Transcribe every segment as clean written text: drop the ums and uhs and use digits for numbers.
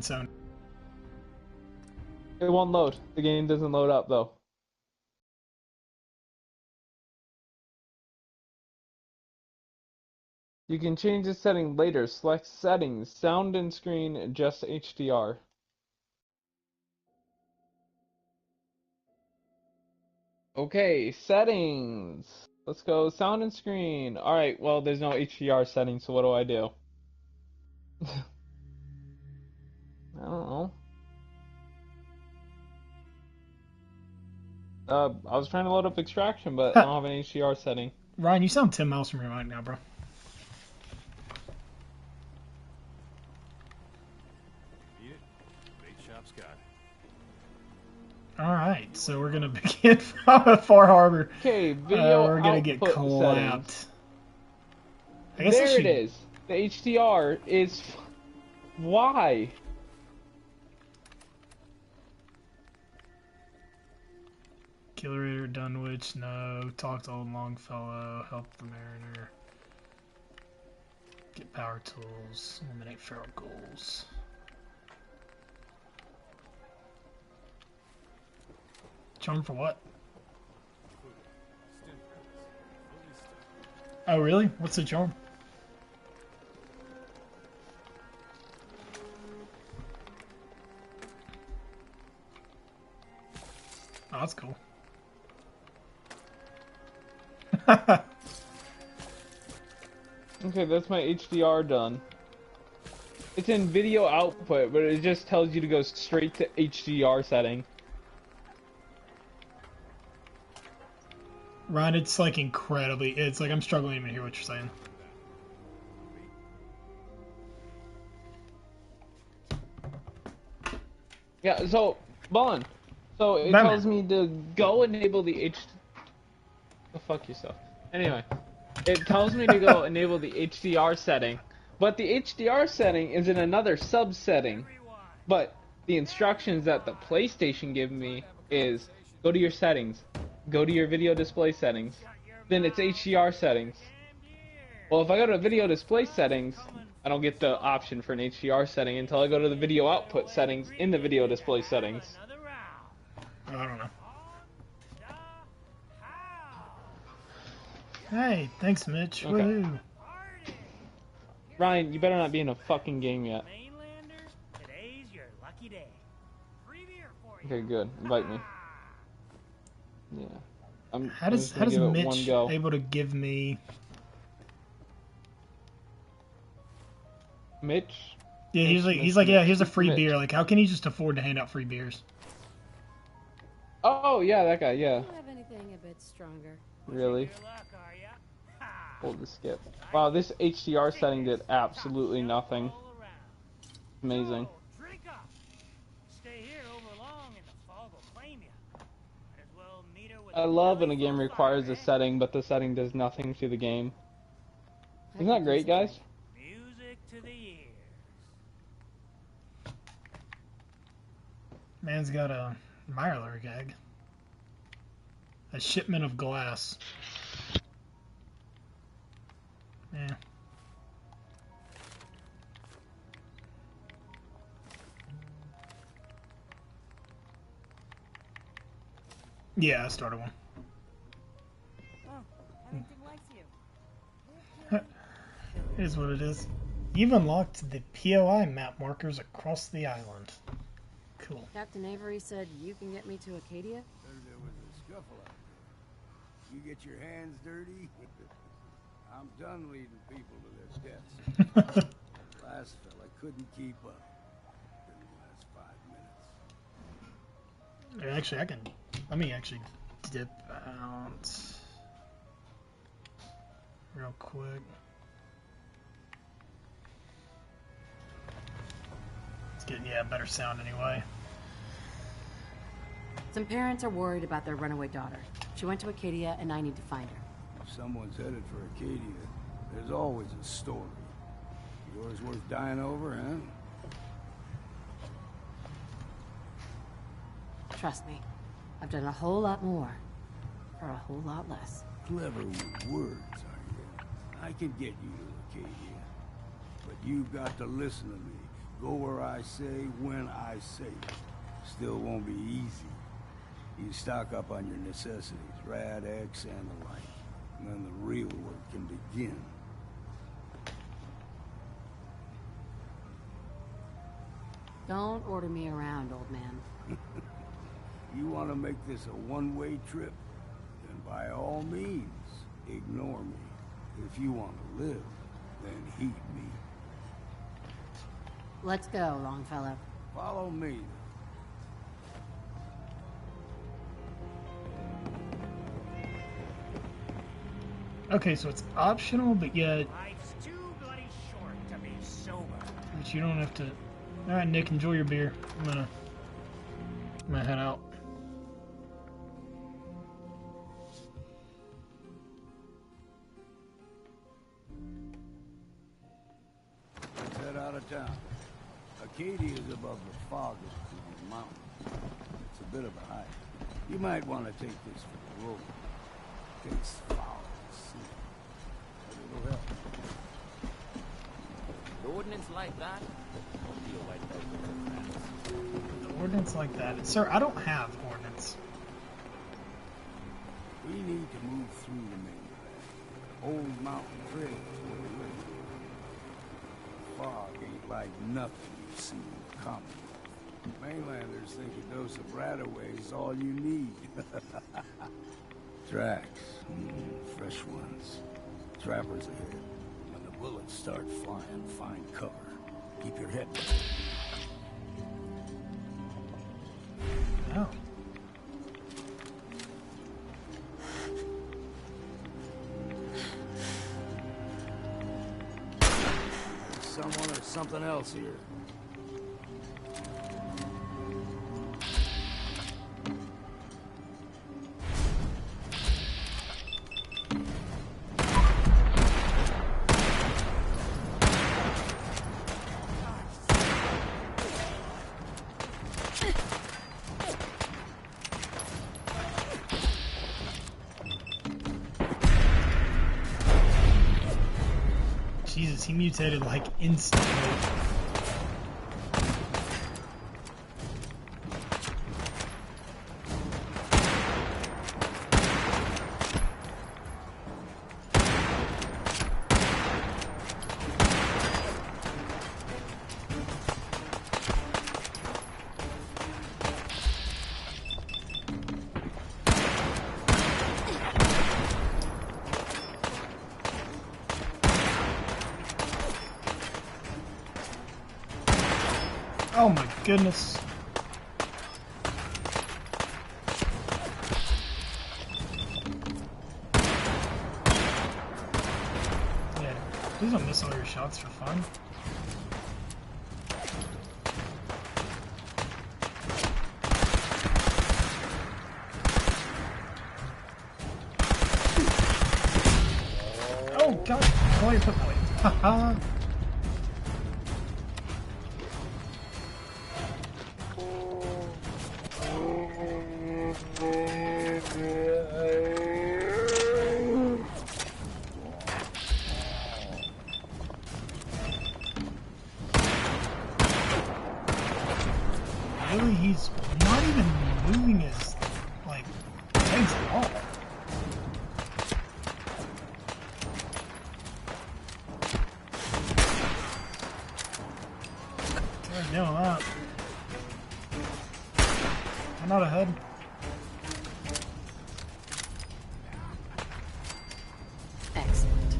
So It won't load. The game doesn't load up though. You can change the setting later. Select settings, sound and screen, adjust HDR. Okay, settings. Let's go sound and screen. Alright, well there's no HDR setting, so what do I do? I don't know. I was trying to load up extraction, but I don't have an HDR setting. Ryan, you sound 10 miles from your mic now, bro. Alright, so we're gonna begin from Far Harbor. Okay, video we're gonna get output clapped. settings. I guess There it is. The HDR is... Why? Killerator, Dunwich, no. Talk to Old Longfellow, help the mariner. Get power tools, eliminate feral ghouls. Charm for what? Oh, really? What's the charm? Oh, that's cool. Okay, that's my HDR done. It's in video output, but it just tells you to go straight to HDR setting. Ryan, it's like incredibly. It's like I'm struggling to even hear what you're saying. Yeah, so, Ballin. So it Batman. tells me to go enable the Go fuck yourself. Anyway, it tells me to go enable the HDR setting, but the HDR setting is in another sub-setting. But the instructions that the PlayStation give me is go to your settings, go to your video display settings, then it's HDR settings. Well, if I go to video display settings, I don't get the option for an HDR setting until I go to the video output settings in the video display settings. I don't know. Hey, thanks, Mitch. Okay. Woohoo. Ryan, you better not be in a fucking game yet. Okay, good. Invite me. Yeah. How does Mitch able to give me? Mitch? Yeah, he's like, yeah, here's a free beer. Like, how can he just afford to hand out free beers? Oh yeah, that guy. Yeah. Do you have anything a bit stronger? Really? Hold the skip. Wow, this HDR setting did absolutely nothing. Amazing. I love when a game requires a setting, but the setting does nothing to the game. Isn't that great, guys? Man's got a Mirelurk egg. A shipment of glass. Yeah. Yeah, I started one. Oh, Paddington likes you. It is what it is. You've unlocked the POI map markers across the island. Cool. Captain Avery said you can get me to Acadia? There was a scuffle out there. You get your hands dirty, I'm done leading people to their deaths. Last fella couldn't keep up. In the last 5 minutes. Actually, let me actually dip out real quick. It's getting, yeah, better sound anyway. Some parents are worried about their runaway daughter. She went to Acadia and I need to find her. If someone's headed for Acadia, there's always a story. Yours worth dying over, huh? Trust me, I've done a whole lot more for a whole lot less. Clever with words, are you? I can get you to Acadia. But you've got to listen to me. Go where I say, when I say. Still won't be easy. You stock up on your necessities, Rad X and the like. And then the real work can begin. Don't order me around, old man. You want to make this a one-way trip? Then by all means, ignore me. If you want to live, then heed me. Let's go, Longfellow. Follow me. Okay, so it's optional, but yet Life's too bloody short to be sober. but you don't have to. All right, Nick, enjoy your beer. I'm gonna head out. Let's head out of town. Acadia is above the fog of the mountains. It's a bit of a hike. You might want to take this for the road. Takes foul to see, but it'll help. The ordinance like that? Don't feel like that. An ordinance like that, sir. I don't have ordnance. We need to move through the mainland. Old mountain trails where we live. Fog ain't like nothing you've seen in common. Mainlanders think a dose of Radaway is all you need. Tracks. Fresh ones. Trappers ahead. When the bullets start flying, find cover. Keep your head down. No. Someone or something else here. Jesus, he mutated like instantly. Oh my goodness. Yeah, please don't miss all your shots for fun. Oh god! Oh, you put point. Haha. Really, he's not even moving his, like, legs at all. They're doing that. I'm not ahead. Excellent.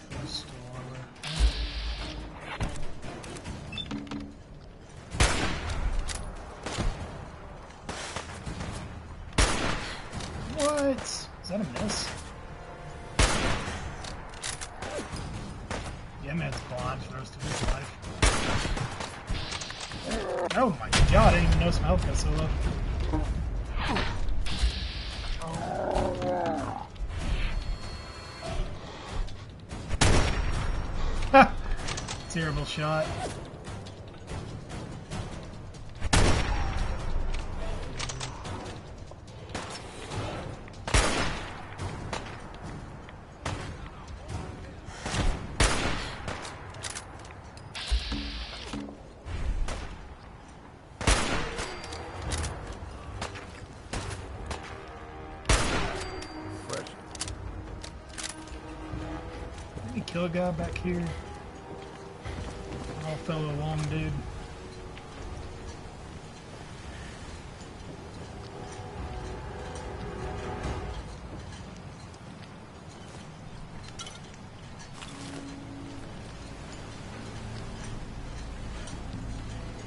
Coastal armor. What? Is that a miss? Yeah, man's blind for the rest of his life. Oh my god, I didn't even know some health got so low. Ha! Terrible shot. Let me kill a guy back here. All fellow long dude.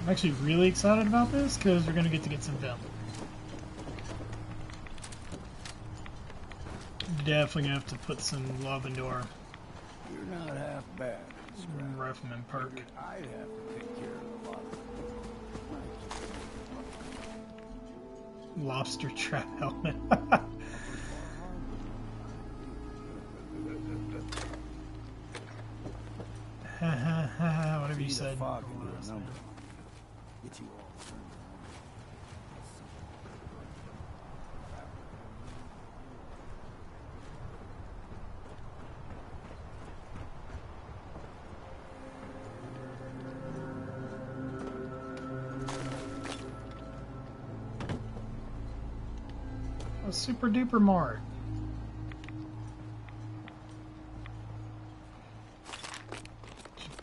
I'm actually really excited about this because we're going to get some film. Definitely going to have to put some love into our You're not half bad, Scrap. rifleman perk. I'd have to take care of a lot of Lobster trap helmet. Whatever you said. Fog into a number. Get you all turned around. A super duper mart.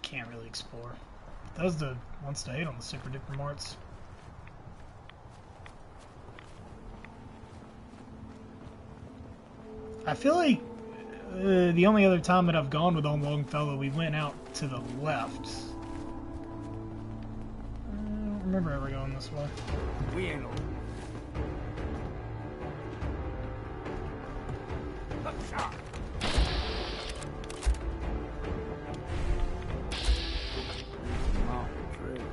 Can't really explore. That was the ones to hate on the super duper marts. I feel like the only other time that I've gone with on Longfellow, we went out to the left. I don't remember ever going this way. We ain't over. Shot. Mountain trail.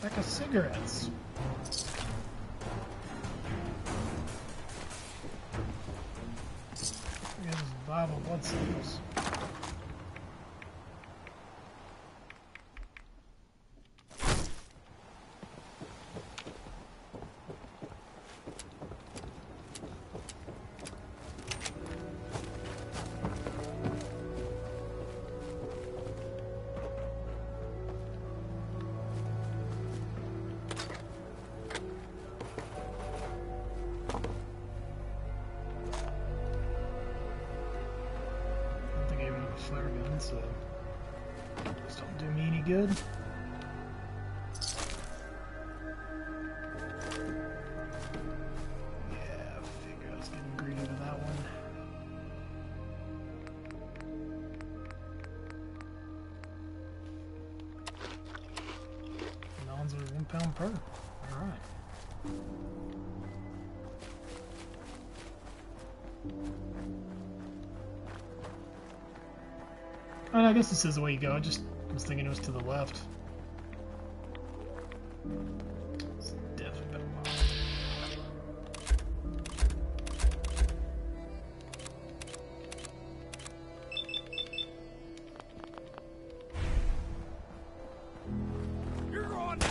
Pack of cigarettes. Here's Bible blood cells. Flare gun, so just don't do me any good. Yeah, I figured I was getting greedy with that one. Nons are 1 pound per. Alright. I guess this is the way you go. I just was thinking it was to the left. It's definitely been a while. You're on now.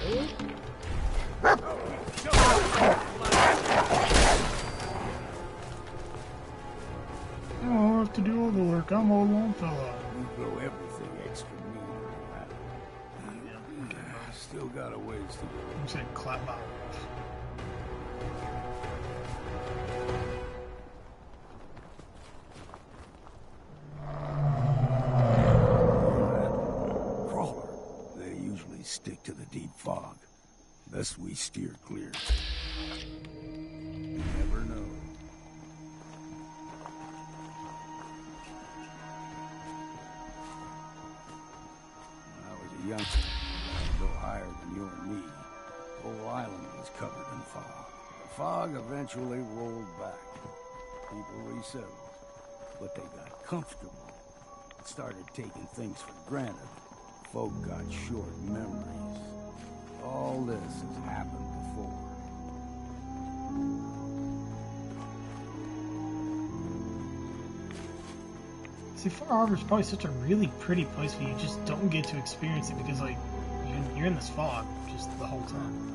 I don't have to do all the work. I'm all one fella. You grow everything extra mean. Still got a ways to go. I'm saying clap my. Crawler. They usually stick to the deep fog. Best we steer clear. You never know. When I was a youngster, a little higher than you and me, the whole island was covered in fog. The fog eventually rolled back. People resettled, but they got comfortable. Started taking things for granted. Folk got short memories. All this has happened before. See, Far Harbor is probably such a really pretty place, but you just don't get to experience it because, like, you're in this fog just the whole time.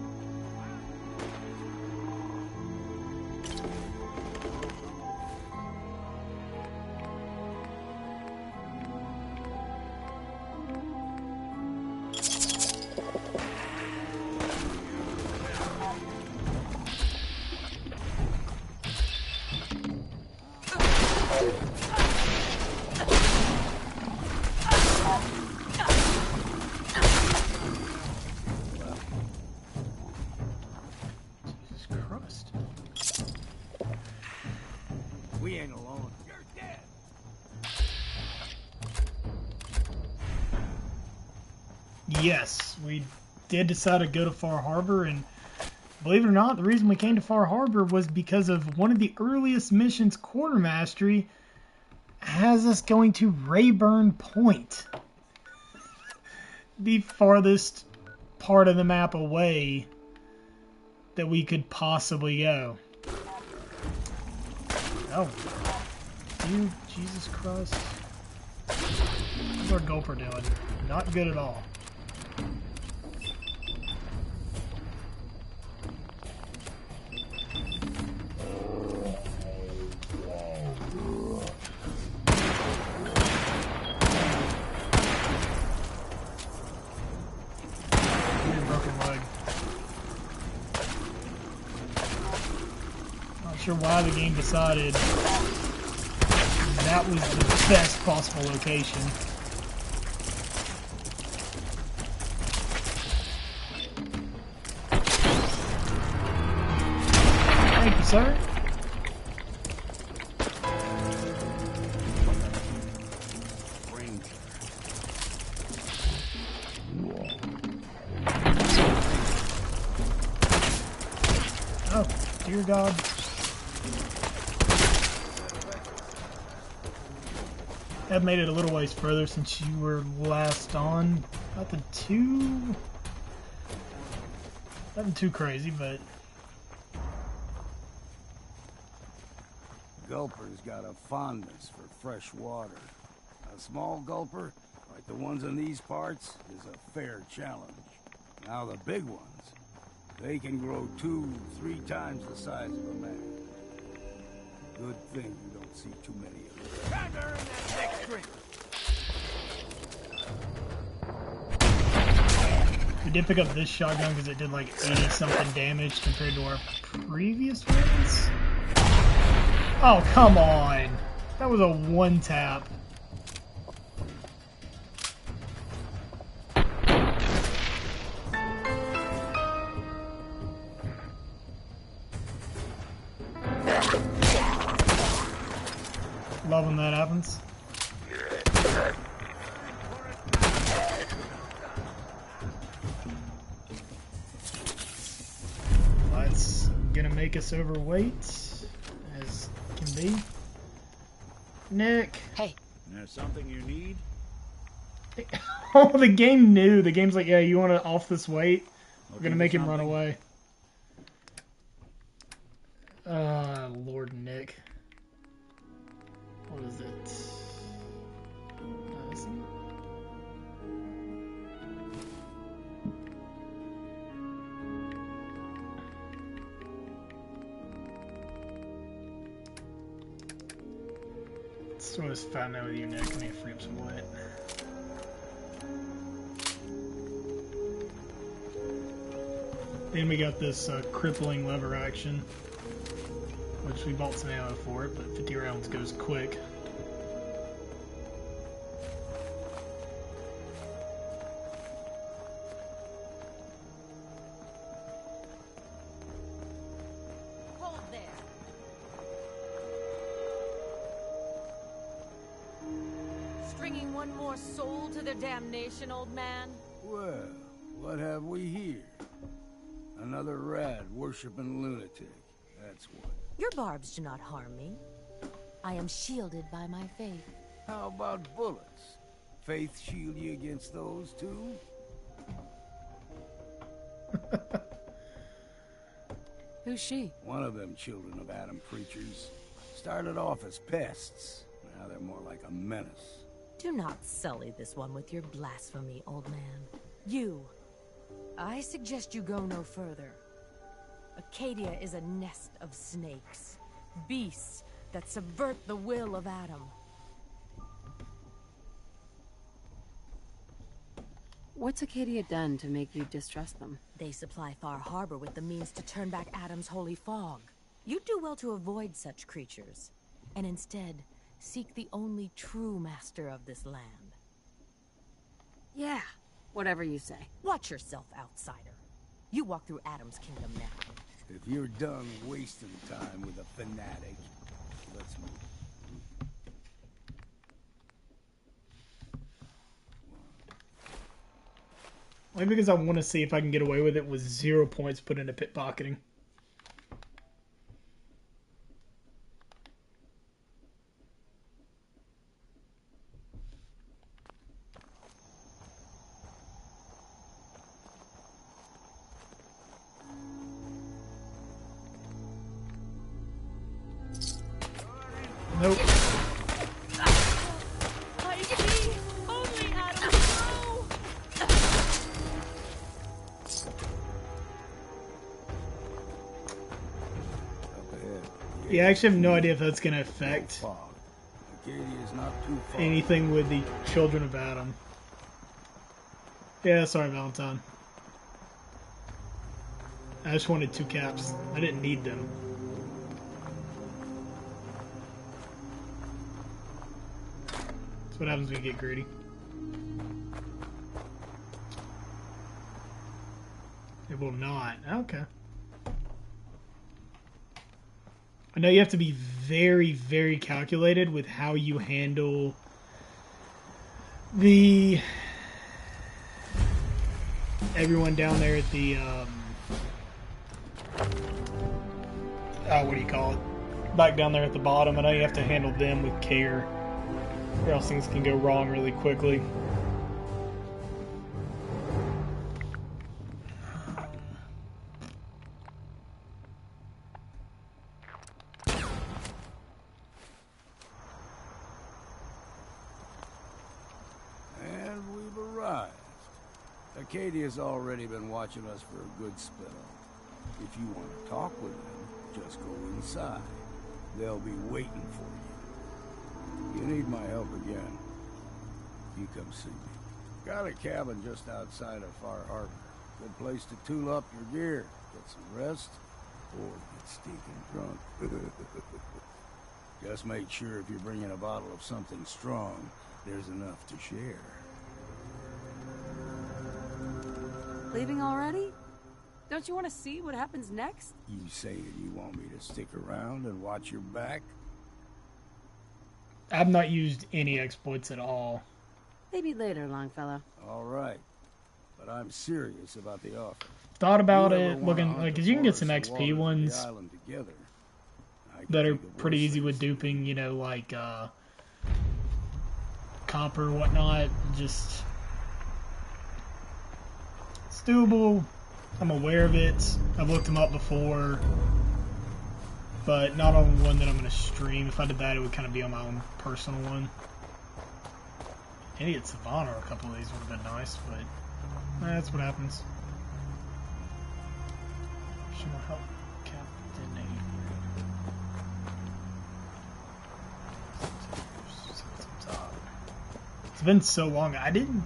Jesus Christ. We ain't alone. You're dead. Yes, we did decide to go to Far Harbor, and believe it or not, the reason we came to Far Harbor was because of one of the earliest missions Quartermastery has us going to Rayburn Point. The farthest part of the map away that we could possibly go. Oh. You, Jesus Christ. What's our gulper doing? Not good at all. Broken leg. Not sure why the game decided that was the best possible location. Thank you, sir. Oh, dear God. That made it a little ways further since you were last on. Nothing too crazy, but Gulper's got a fondness for fresh water. A small gulper, like the ones in these parts, is a fair challenge. Now the big ones, they can grow 2-3 times the size of a man. Good thing you don't see too many of them. Time to earn that next drink. we did pick up this shotgun because it did like 80 something damage compared to our previous ones. Oh, come on. That was a one tap. Love when that happens. That's gonna make us overweight, as can be. Nick. Hey. There's something you need? Oh, the game knew. The game's like, yeah, you want to off this weight? We're gonna make him run away. Lord Nick. What is it? So I was fighting out with you, Nick. I need to free up some light. Then we got this crippling lever action, which we bought some ammo for it, but 50 rounds goes quick. Hold there. Stringing one more soul to their damnation, old man? Well, what have we here? Another rad worshipping lunatic. That's what. Your barbs do not harm me. I am shielded by my faith. How about bullets? Faith shield you against those too? Who's she? One of them children of Adam creatures. Started off as pests. Now they're more like a menace. Do not sully this one with your blasphemy, old man. You. I suggest you go no further. Acadia is a nest of snakes. Beasts that subvert the will of Adam. What's Acadia done to make you distrust them? They supply Far Harbor with the means to turn back Adam's holy fog. You'd do well to avoid such creatures, and instead seek the only true master of this land. Yeah, whatever you say. Watch yourself, outsider. You walk through Adam's kingdom now. If you're done wasting time with a fanatic, let's move. Only because I want to see if I can get away with it with 0 points put into pickpocketing. Nope. Only Adam, no! Up ahead. Yeah, I actually have no idea if that's going to affect Fog. Acadia is not too far. anything with the children of Adam. Yeah, sorry, Valentine. I just wanted 2 caps. I didn't need them. That's what happens when you get greedy. It will not. Okay. I know you have to be very, very calculated with how you handle the everyone down there at the what do you call it? Back down there at the bottom. I know you have to handle them with care, or else things can go wrong really quickly. And we've arrived. Acadia's already been watching us for a good spell. If you want to talk with them, just go inside. They'll be waiting for you. You need my help again, you come see me. Got a cabin just outside of Far Harbor. Good place to tool up your gear, get some rest, or get stinking drunk. Just make sure if you're bringing a bottle of something strong, there's enough to share. Leaving already? Don't you want to see what happens next? You saying you want me to stick around and watch your back? I've not used any exploits at all. Maybe later, Longfellow. All right, but I'm serious about the offer. Thought about You ever it, wanna looking hunt like, the 'cause you can get some forest XP and water ones the island together, I can that are think of pretty worse easy with things. duping, you know, like copper or whatnot. Just it's doable. I'm aware of it. I've looked them up before, but not on one that I'm going to stream. If I did that, it would kind of be on my own personal one. Idiot Savannah or a couple of these would have been nice, but that's what happens. Should I help Captain Nate? been so long. I didn't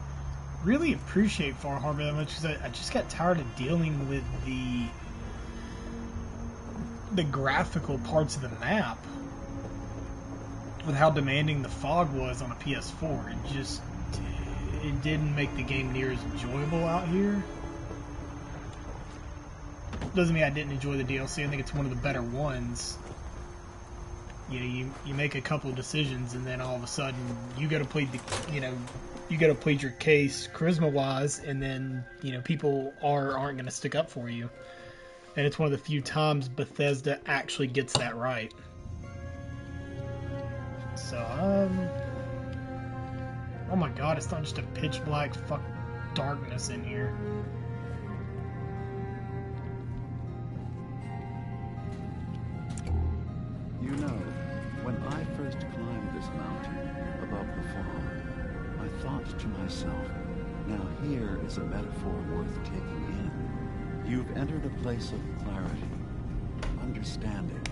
really appreciate Far Harbor that much because I just got tired of dealing with the graphical parts of the map, with how demanding the fog was on a PS4. It didn't make the game near as enjoyable out here. Doesn't mean I didn't enjoy the DLC. I think it's one of the better ones. You know, you make a couple of decisions, and then all of a sudden you got to plead your case charisma wise, and then people aren't going to stick up for you. And it's one of the few times Bethesda actually gets that right. So oh my god, it's not just a pitch black fuck darkness in here. You know, when I first climbed this mountain above the farm, I thought to myself, now here is a metaphor worth taking in. You've entered a place of clarity, understanding,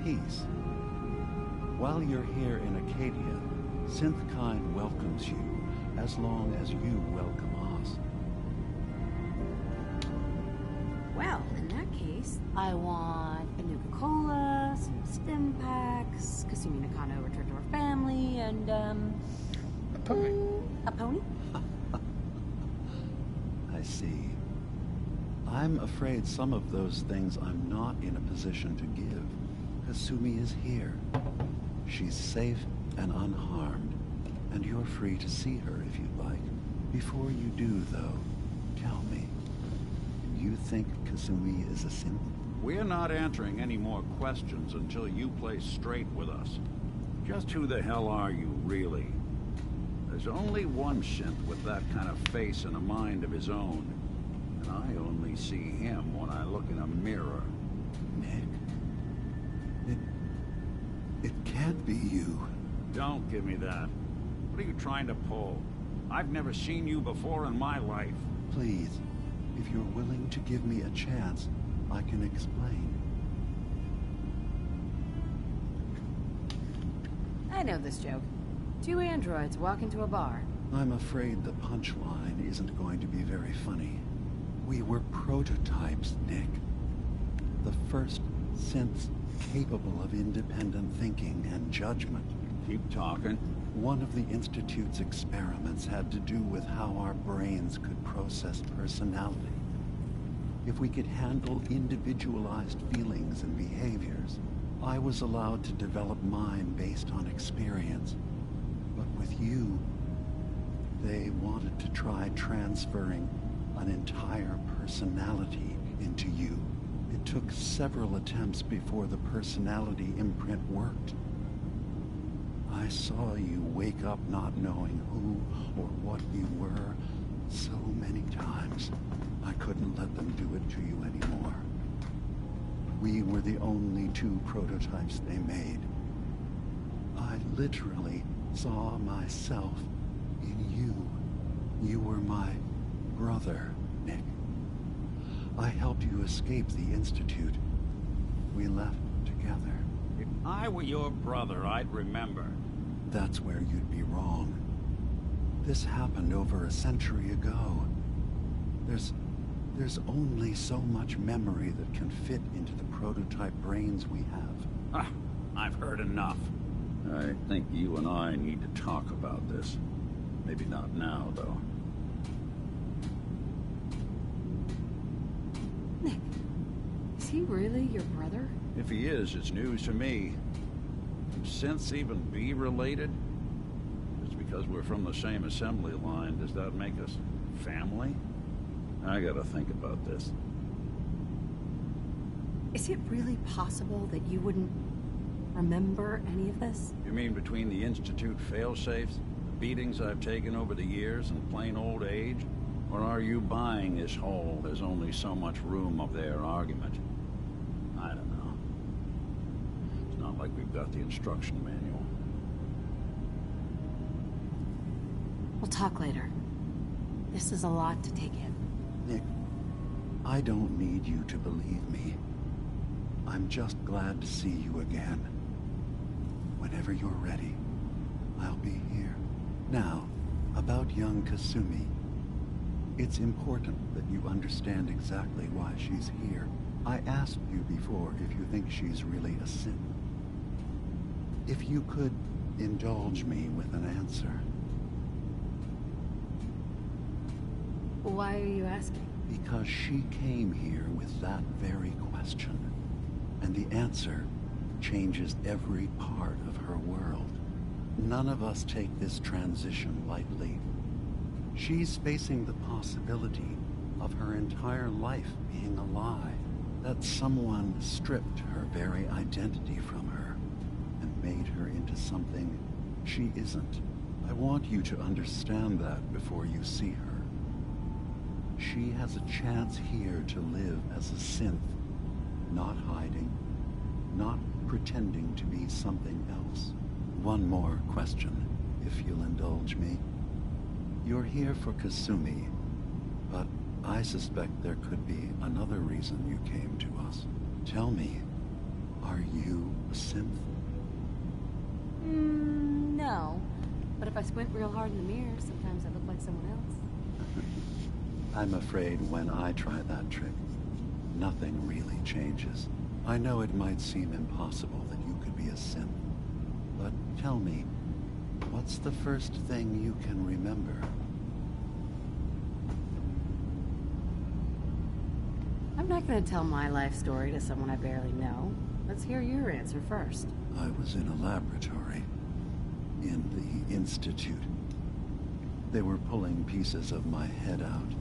peace. While you're here in Acadia, Synthkind welcomes you as long as you welcome us. Well, in that case, I want a Nuka-Cola, some stim packs, Kasumi Nakano return to her family, and, A pony. A pony? I see. I'm afraid some of those things I'm not in a position to give. Kasumi is here. She's safe and unharmed, and you're free to see her if you'd like. Before you do, though, tell me, do you think Kasumi is a synth? We're not answering any more questions until you play straight with us. Just who the hell are you, really? There's only one synth with that kind of face and a mind of his own. And I only see him when I look in a mirror. Nick? It can't be you. Don't give me that. What are you trying to pull? I've never seen you before in my life. Please, if you're willing to give me a chance, I can explain. I know this joke. Two androids walk into a bar. I'm afraid the punchline isn't going to be very funny. We were prototypes, Nick. The first synths capable of independent thinking and judgment. Keep talking. One of the Institute's experiments had to do with how our brains could process personality. If we could handle individualized feelings and behaviors, I was allowed to develop mine based on experience. But with you, they wanted to try transferring an entire personality into you. It took several attempts before the personality imprint worked. I saw you wake up not knowing who or what you were so many times. I couldn't let them do it to you anymore. We were the only two prototypes they made. I literally saw myself in you. You were my brother, Nick. I helped you escape the Institute. We left together. If I were your brother, I'd remember. That's where you'd be wrong. This happened over a century ago. There's only so much memory that can fit into the prototype brains we have. Ah, I've heard enough. I think you and I need to talk about this. Maybe not now, though. Nick, is he really your brother? If he is, it's news to me. Can synths even be related? Just because we're from the same assembly line, does that make us family? I gotta think about this. Is it really possible that you wouldn't remember any of this? You mean between the Institute failsafes, the beatings I've taken over the years, and plain old age? Or are you buying this whole "there's only so much room" of their argument? I don't know. It's not like we've got the instruction manual. We'll talk later. This is a lot to take in. Nick, I don't need you to believe me. I'm just glad to see you again. Whenever you're ready, I'll be here. Now, about young Kasumi. It's important that you understand exactly why she's here. I asked you before if you think she's really a sin. If you could indulge me with an answer. Why are you asking? Because she came here with that very question. And the answer changes every part of her world. None of us take this transition lightly. She's facing the possibility of her entire life being a lie. That someone stripped her very identity from her and made her into something she isn't. I want you to understand that before you see her. She has a chance here to live as a synth, not hiding, not pretending to be something else. One more question, if you'll indulge me. You're here for Kasumi, but I suspect there could be another reason you came to us. Tell me, are you a synth? No. But if I squint real hard in the mirror, sometimes I look like someone else. I'm afraid when I try that trick, nothing really changes. I know it might seem impossible that you could be a synth, but tell me, what's the first thing you can remember? I'm not gonna tell my life story to someone I barely know. Let's hear your answer first. I was in a laboratory, in the Institute. They were pulling pieces of my head out.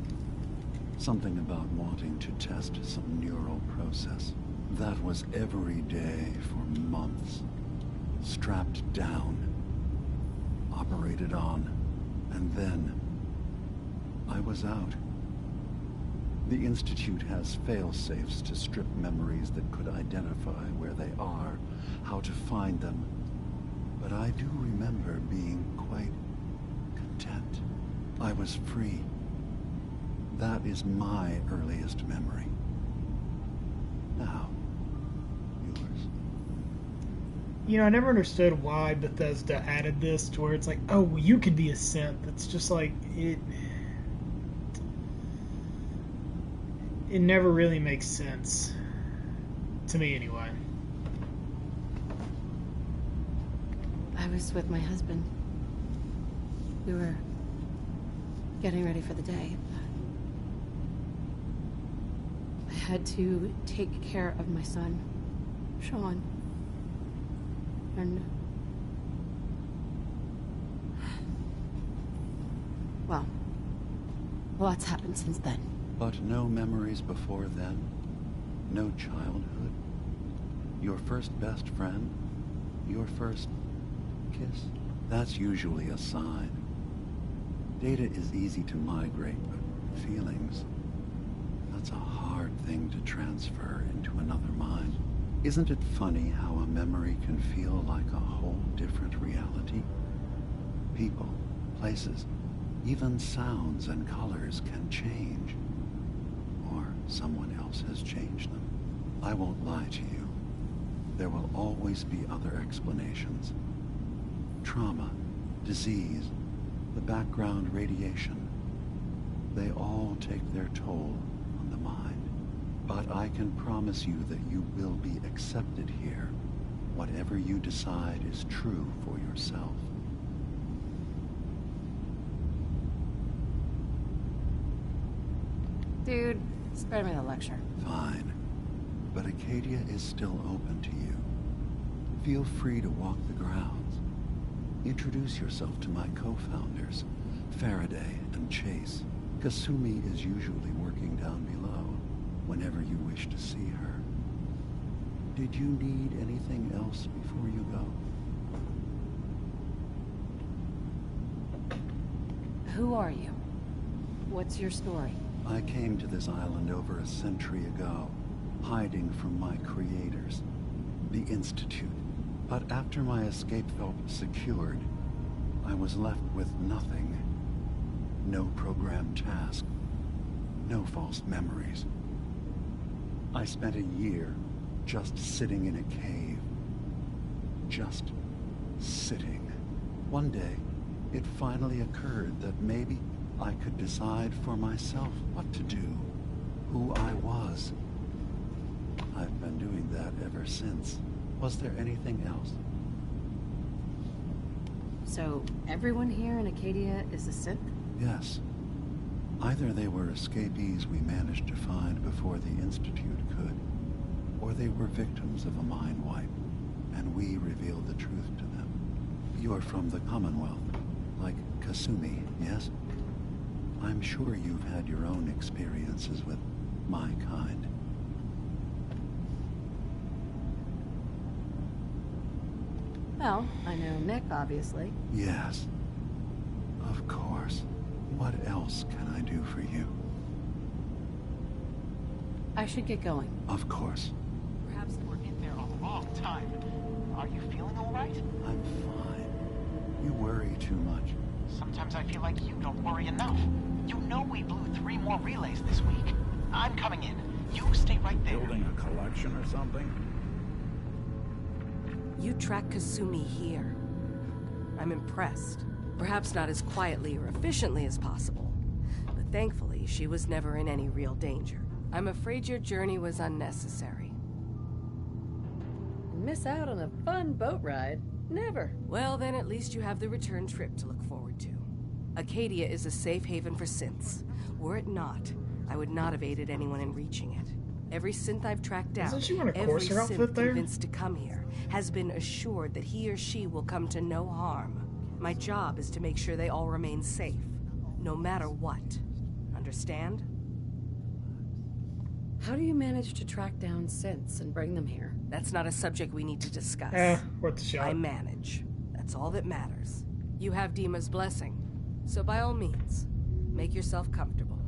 Something about wanting to test some neural process. That was every day for months. Strapped down, operated on, and then I was out. The Institute has fail-safes to strip memories that could identify where they are, how to find them. But I do remember being quite content. I was free. That is my earliest memory. Now, yours. You know, I never understood why Bethesda added this to where it's like, oh, well, you could be a synth. It's just like, it never really makes sense. To me, anyway. I was with my husband. We were getting ready for the day. I had to take care of my son, Sean. And... well, lots happened since then. But no memories before then? No childhood? Your first best friend? Your first kiss? That's usually a sign. Data is easy to migrate, but feelings... that's a hard thing to transfer into another mind. Isn't it funny how a memory can feel like a whole different reality? People, places, even sounds and colors can change. Or someone else has changed them. I won't lie to you. There will always be other explanations. Trauma, disease, the background radiation. They all take their toll on the mind. But I can promise you that you will be accepted here. Whatever you decide is true for yourself. Dude, spare me the lecture. Fine. But Acadia is still open to you. Feel free to walk the grounds. Introduce yourself to my co-founders, Faraday and Chase. Kasumi is usually working down below, whenever you wish to see her. Did you need anything else before you go? Who are you? What's your story? I came to this island over a century ago, hiding from my creators, the Institute. But after my escape felt secured, I was left with nothing. No programmed task. No false memories. I spent a year just sitting in a cave. Just sitting. One day, it finally occurred that maybe I could decide for myself what to do, who I was. I've been doing that ever since. Was there anything else? So, everyone here in Acadia is a Sith? Yes. Either they were escapees we managed to find before the Institute could, or they were victims of a mind wipe, and we revealed the truth to them. You're from the Commonwealth, like Kasumi, yes? I'm sure you've had your own experiences with my kind. Well, I know Nick, obviously. Yes. Of course. What else can I do for you? I should get going. Of course. Perhaps we're in there a long time. Are you feeling all right? I'm fine. You worry too much. Sometimes I feel like you don't worry enough. You know we blew 3 more relays this week. I'm coming in. You stay right there. Building a collection or something? You track Kasumi here. I'm impressed. Perhaps not as quietly or efficiently as possible, but thankfully she was never in any real danger. I'm afraid your journey was unnecessary. Miss out on a fun boat ride? Never. Well, then at least you have the return trip to look forward to. Acadia is a safe haven for synths. Were it not, I would not have aided anyone in reaching it. Every synth I've tracked down, Doesn't she wear a every Corsair outfit synth there? convinced to come here, has been assured that he or she will come to no harm. My job is to make sure they all remain safe, no matter what. Understand? How do you manage to track down synths and bring them here? That's not a subject we need to discuss. Worth a shot. I manage. That's all that matters. You have Dima's blessing, so by all means, make yourself comfortable.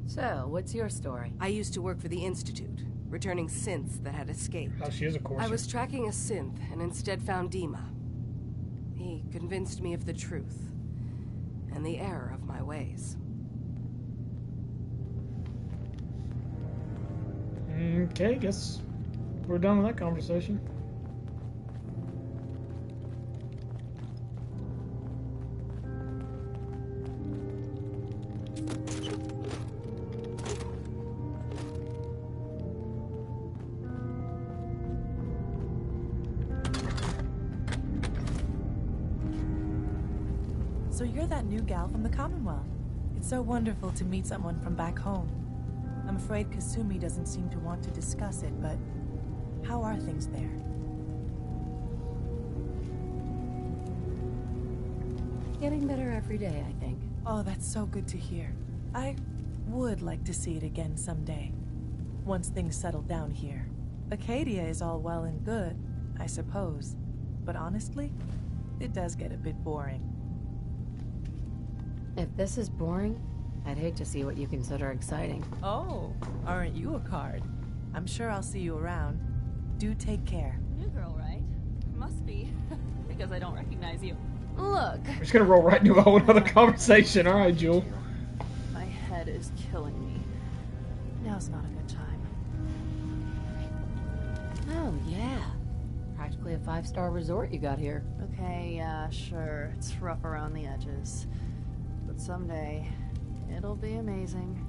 So, what's your story? I used to work for the Institute, returning synths that had escaped. Oh, she is a Corsair. I was tracking a synth and instead found Dima. He convinced me of the truth and the error of my ways. Okay, guess we're done with that conversation. So you're that new gal from the Commonwealth. It's so wonderful to meet someone from back home. I'm afraid Kasumi doesn't seem to want to discuss it, but how are things there? Getting better every day, I think. Oh, that's so good to hear. I would like to see it again someday. Once things settle down here. Acadia is all well and good, I suppose. But honestly, it does get a bit boring. If this is boring, I'd hate to see what you consider exciting. Oh, aren't you a card? I'm sure I'll see you around. Do take care. New girl, right? Must be, because I don't recognize you. Look! We're just gonna roll right into a whole other conversation. Alright, Jewel. My head is killing me. Now's not a good time. Oh, yeah. Practically a 5-star resort you got here. Okay, yeah, sure. It's rough around the edges. But someday, it'll be amazing.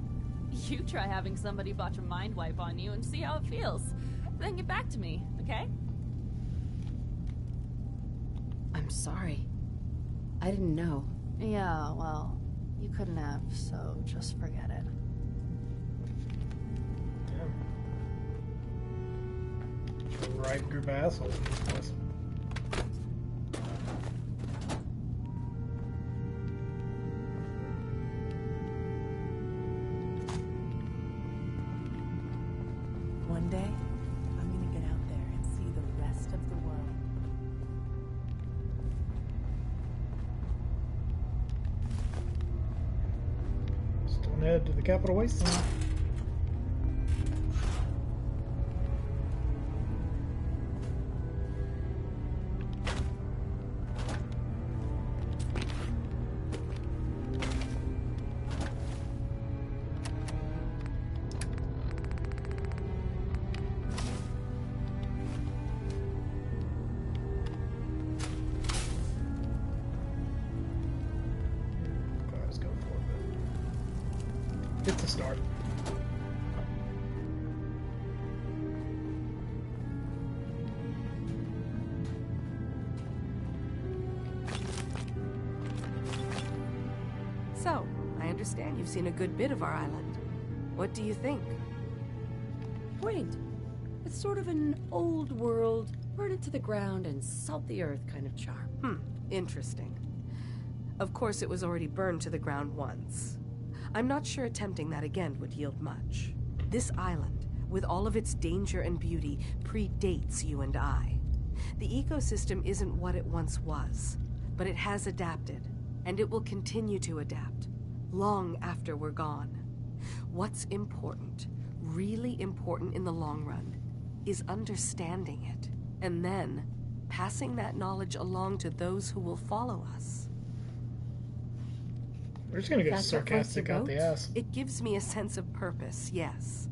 You try having somebody botch a mind wipe on you and see how it feels. Then get back to me, okay? I'm sorry. I didn't know. Yeah, well, you couldn't have, so just forget it. Right group of assholes. One day, I'm gonna get out there and see the rest of the world. Still head to the Capital Wasteland. start. So, I understand you've seen a good bit of our island. What do you think? Quaint. It's sort of an old world, burn it to the ground and salt the earth kind of charm. Interesting. Of course, it was already burned to the ground once. I'm not sure attempting that again would yield much. This island, with all of its danger and beauty, predates you and I. The ecosystem isn't what it once was, but it has adapted, and it will continue to adapt, long after we're gone. What's important, really important in the long run, is understanding it, and then passing that knowledge along to those who will follow us. We're just gonna go sarcastic out the ass. It gives me a sense of purpose, yes.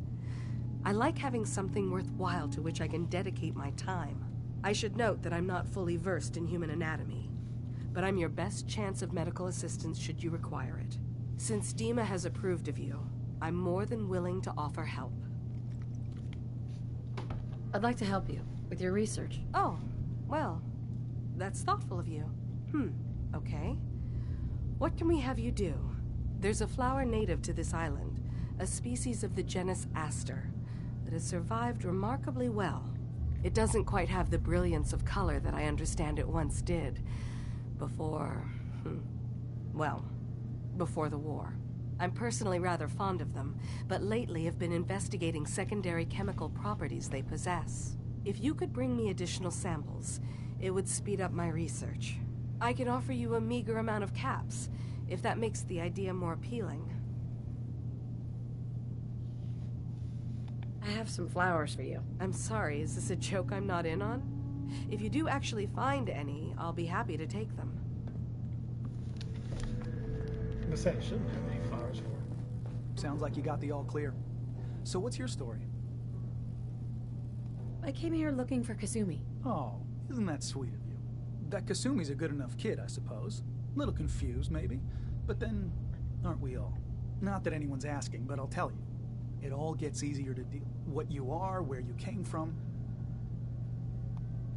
I like having something worthwhile to which I can dedicate my time. I should note that I'm not fully versed in human anatomy, but I'm your best chance of medical assistance should you require it. Since Dima has approved of you, I'm more than willing to offer help. I'd like to help you with your research. Oh, well, that's thoughtful of you. Okay. What can we have you do? There's a flower native to this island, a species of the genus Aster, that has survived remarkably well. It doesn't quite have the brilliance of color that I understand it once did. Before the war. I'm personally rather fond of them, but lately have been investigating secondary chemical properties they possess. If you could bring me additional samples, it would speed up my research. I can offer you a meager amount of caps, if that makes the idea more appealing. I have some flowers for you. I'm sorry, is this a joke I'm not in on? If you do actually find any, I'll be happy to take them. I'm gonna say I shouldn't have any flowers for her. Sounds like you got the all clear. So what's your story? I came here looking for Kasumi. Oh, isn't that sweet of you? That Kasumi's a good enough kid, I suppose. Little confused, maybe. But then, aren't we all? Not that anyone's asking, but I'll tell you. It all gets easier to deal. What you are, where you came from.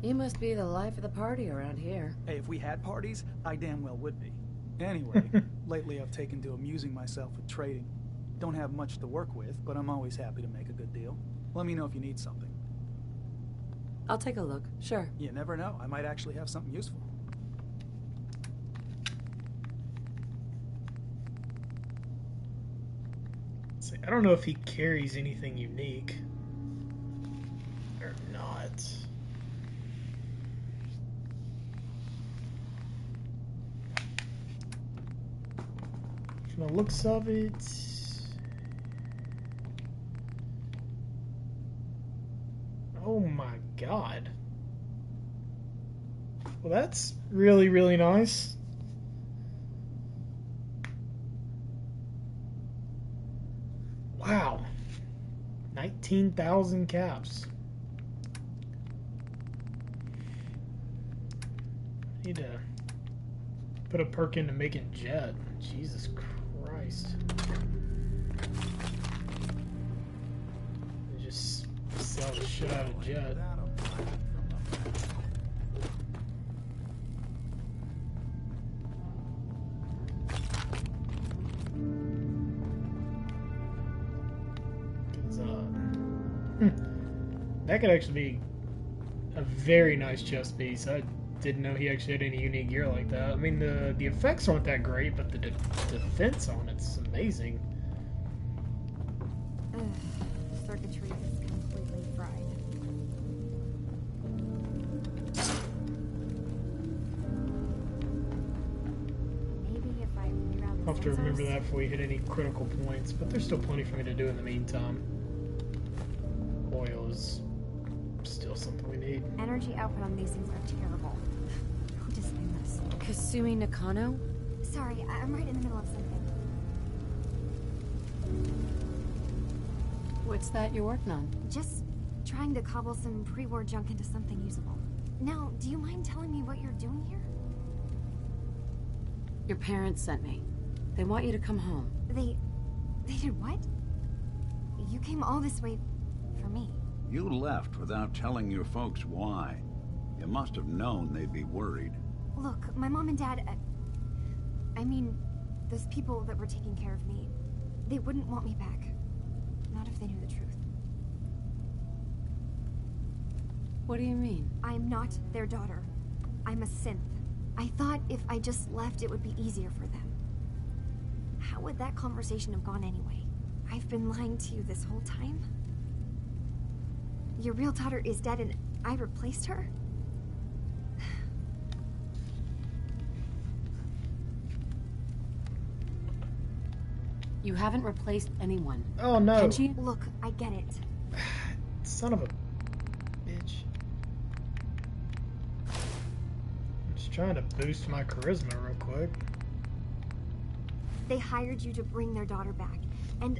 You must be the life of the party around here. Hey, if we had parties, I damn well would be. Anyway, lately I've taken to amusing myself with trading. Don't have much to work with, but I'm always happy to make a good deal. Let me know if you need something. I'll take a look, sure. You never know, I might actually have something useful. See, I don't know if he carries anything unique or not. From the looks of it, oh my god. Well, that's really, really nice. Wow. 19,000 caps. Need to put a perk into making jet. Jesus Christ. Just sell the shit out of jet. That could actually be a very nice chest piece. I didn't know he actually had any unique gear like that. I mean, the effects aren't that great, but the defense on it's amazing. Circuitry is completely fried. Maybe if I reroute I'll have to remember that before we hit any critical points, but there's still plenty for me to do in the meantime. Oil is still something we need. Energy output on these things are terrible. Who designed this? Kasumi Nakano? Sorry, I'm right in the middle of something. What's that you're working on? Just trying to cobble some pre-war junk into something usable. Now, do you mind telling me what you're doing here? Your parents sent me. They want you to come home. They did what? came all this way for me. You left without telling your folks why. You must have known they'd be worried. Look, my mom and dad... I mean, those people that were taking care of me, they wouldn't want me back. Not if they knew the truth. What do you mean? I'm not their daughter. I'm a synth. I thought if I just left, it would be easier for them. How would that conversation have gone anyway? I've been lying to you this whole time? Your real daughter is dead and I replaced her? You haven't replaced anyone. Oh no. Kenshi? Look, I get it. Son of a bitch. I'm just trying to boost my charisma real quick. They hired you to bring their daughter back. And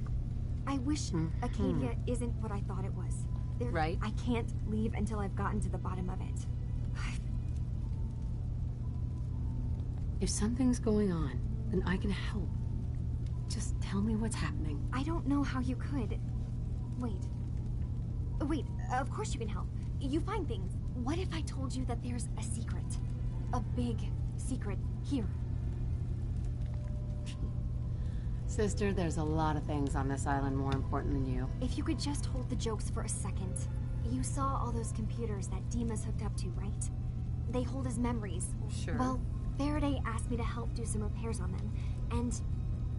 I wish Acadia isn't what I thought it was. Right. I can't leave until I've gotten to the bottom of it. If something's going on, then I can help. Just tell me what's happening. I don't know how you could. Wait. Wait, of course you can help. You find things. What if I told you that there's a secret? A big secret here. Sister, there's a lot of things on this island more important than you. If you could just hold the jokes for a second. You saw all those computers that Dima's hooked up to, right? They hold his memories. Sure. Well, Faraday asked me to help do some repairs on them. And,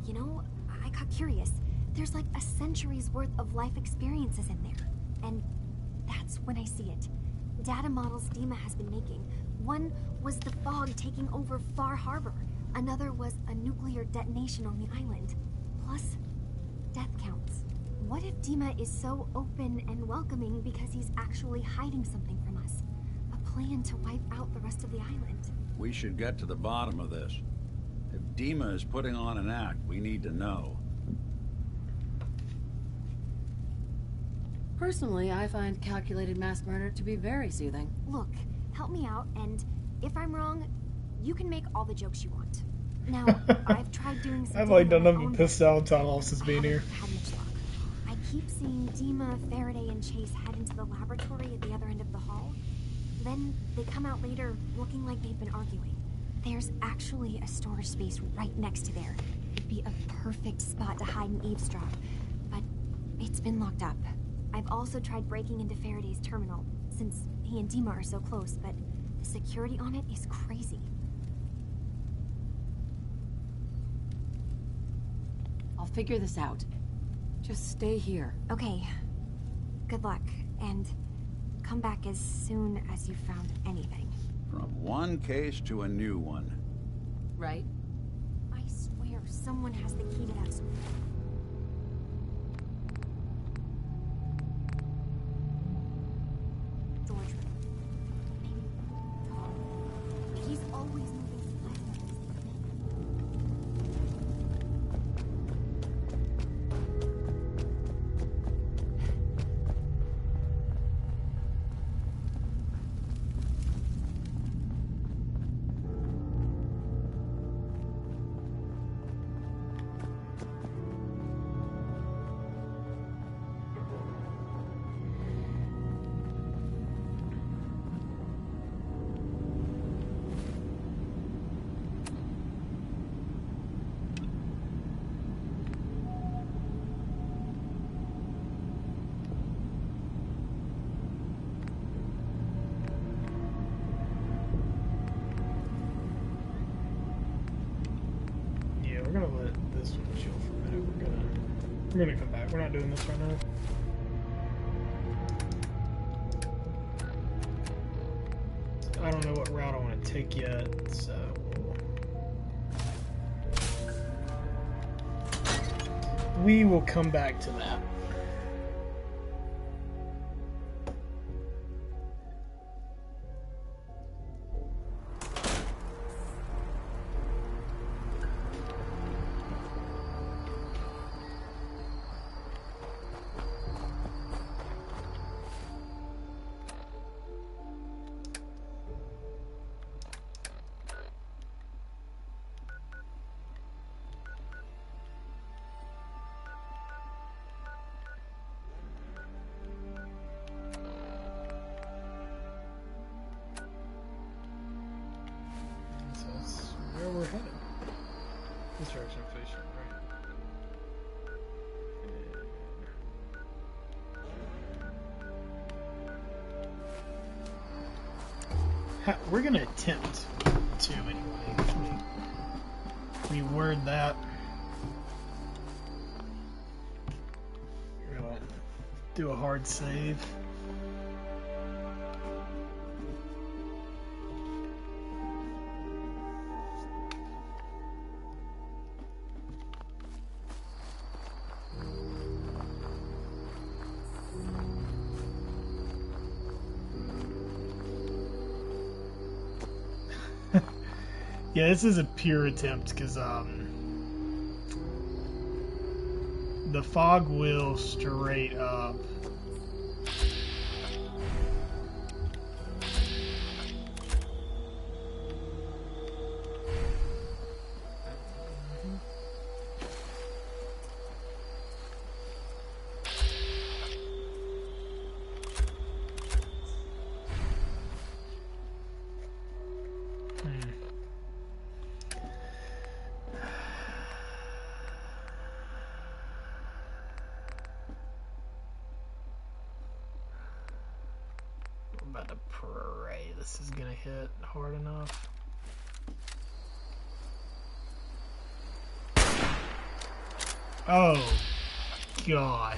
you know, I got curious. There's like a century's worth of life experiences in there. And that's when I see it. Data models Dima has been making. One was the fog taking over Far Harbor. Another was a nuclear detonation on the island. Plus, death counts. What if Dima is so open and welcoming because he's actually hiding something from us? A plan to wipe out the rest of the island. We should get to the bottom of this. If Dima is putting on an act, we need to know. Personally, I find calculated mass murder to be very soothing. Look, help me out, and if I'm wrong, you can make all the jokes you want. Now, I've tried doing some. I've like done nothing pissed out Tom Office being here. Had much luck. I keep seeing Dima, Faraday, and Chase head into the laboratory at the other end of the hall. Then they come out later looking like they've been arguing. There's actually a storage space right next to there. It'd be a perfect spot to hide and eavesdrop, but it's been locked up. I've also tried breaking into Faraday's terminal, since he and Dima are so close, but the security on it is crazy. I'll figure this out. Just stay here. Okay. Good luck, and come back as soon as you've found anything. From one case to a new one. Right? I swear someone has the key to that store. Storage room. Maybe Tom. He's always moving supplies. We're gonna let this one chill for a minute. We're gonna come back. We're not doing this right now. I don't know what route I want to take yet, so we will come back to that. We're gonna attempt to anyway. Let me word that. We're gonna do a hard save. Yeah, this is a pure attempt because the fog will straight up. I'm about to pray this is gonna hit hard enough. Oh God.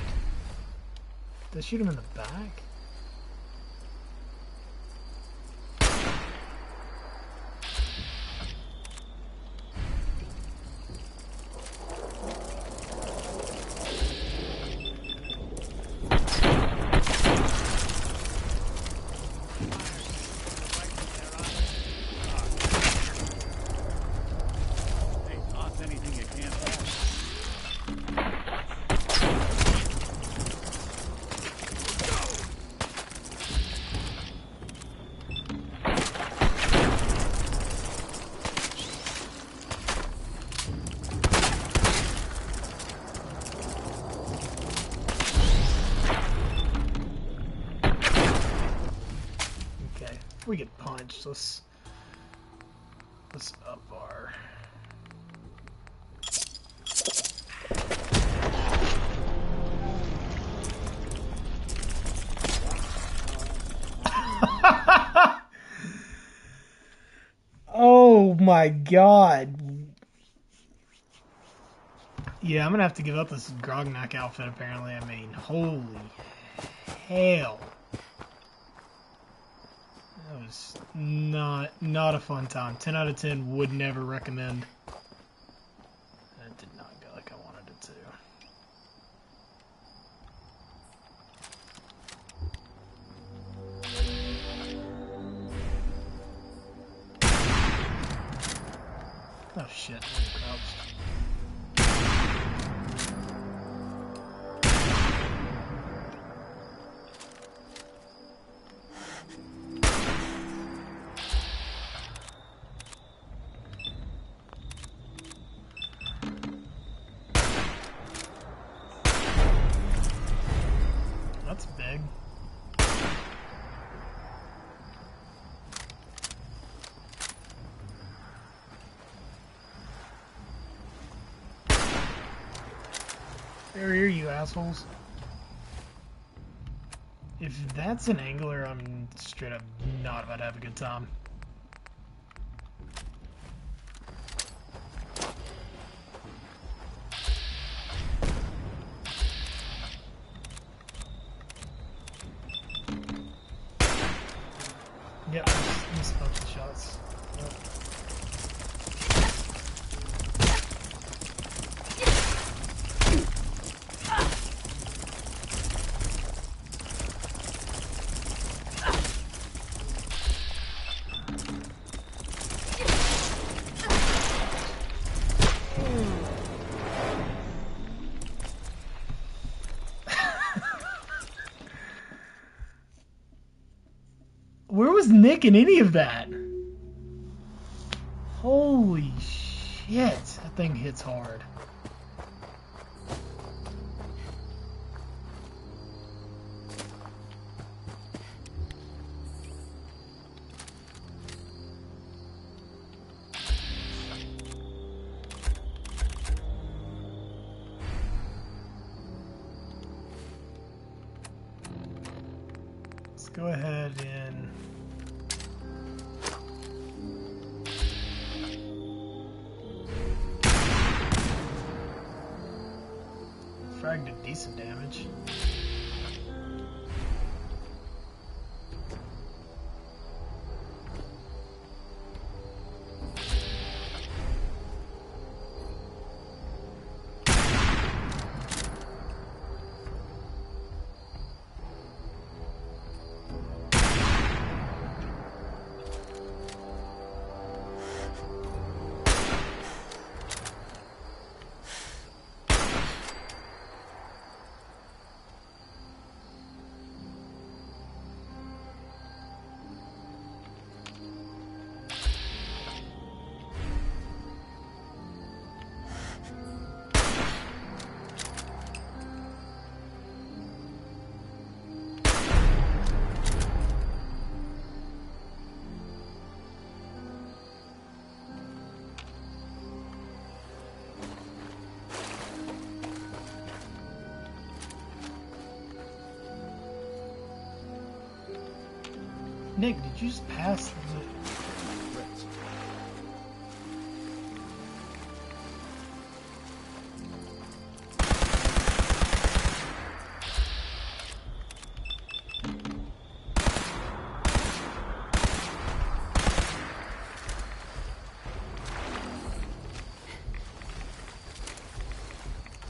Did I shoot him in the back? We get punched. Let's up our. Oh my God. Yeah, I'm gonna have to give up this Grognak outfit apparently. I mean, holy hell. That was not a fun time. 10 out of 10 would never recommend. That did not go like I wanted it to. Oh shit, I'm crouched. That's big. There are you assholes. If that's an angler, I'm straight up not about to have a good time. Yep, missed a bunch of shots. Yep. Where was Nick in any of that? Holy shit, that thing hits hard. Let's go ahead and frag did decent damage. Nick, did you just pass the...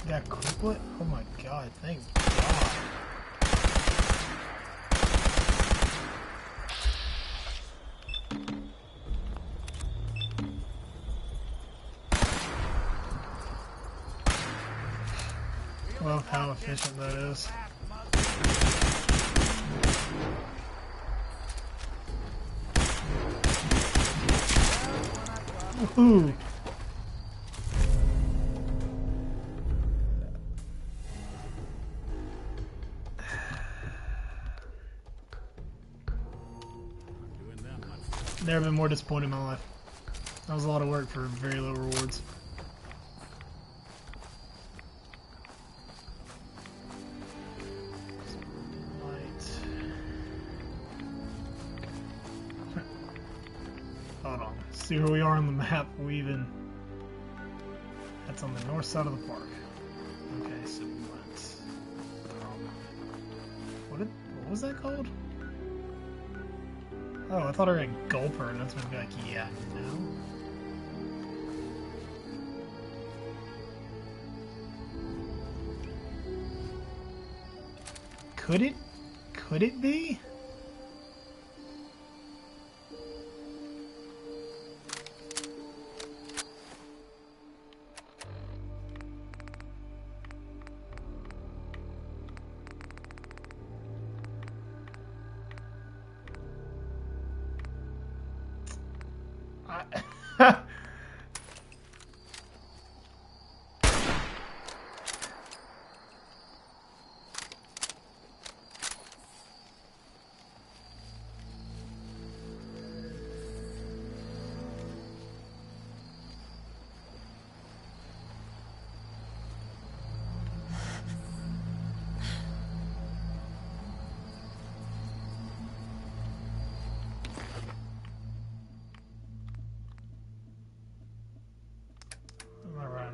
That criplet? Oh my god, thank god. Love how efficient that is. Woohoo! Never been more disappointed in my life. That was a lot of work for very low rewards. Hold on. See where we are on the map. That's on the north side of the park. Okay, so we went. What was that called? Oh, I thought I read Gulper, and that's gonna be like, yeah, no. Could it be?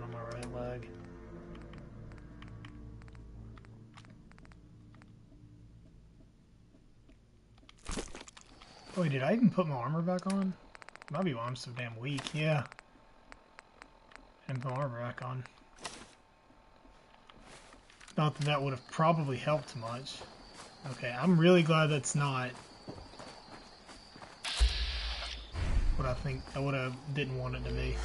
On my right leg. Wait, did I even put my armor back on? Might be why I'm so damn weak, yeah. And put my armor back on. Not that that would have probably helped much. Okay, I'm really glad that's not what I think I would have didn't want it to be.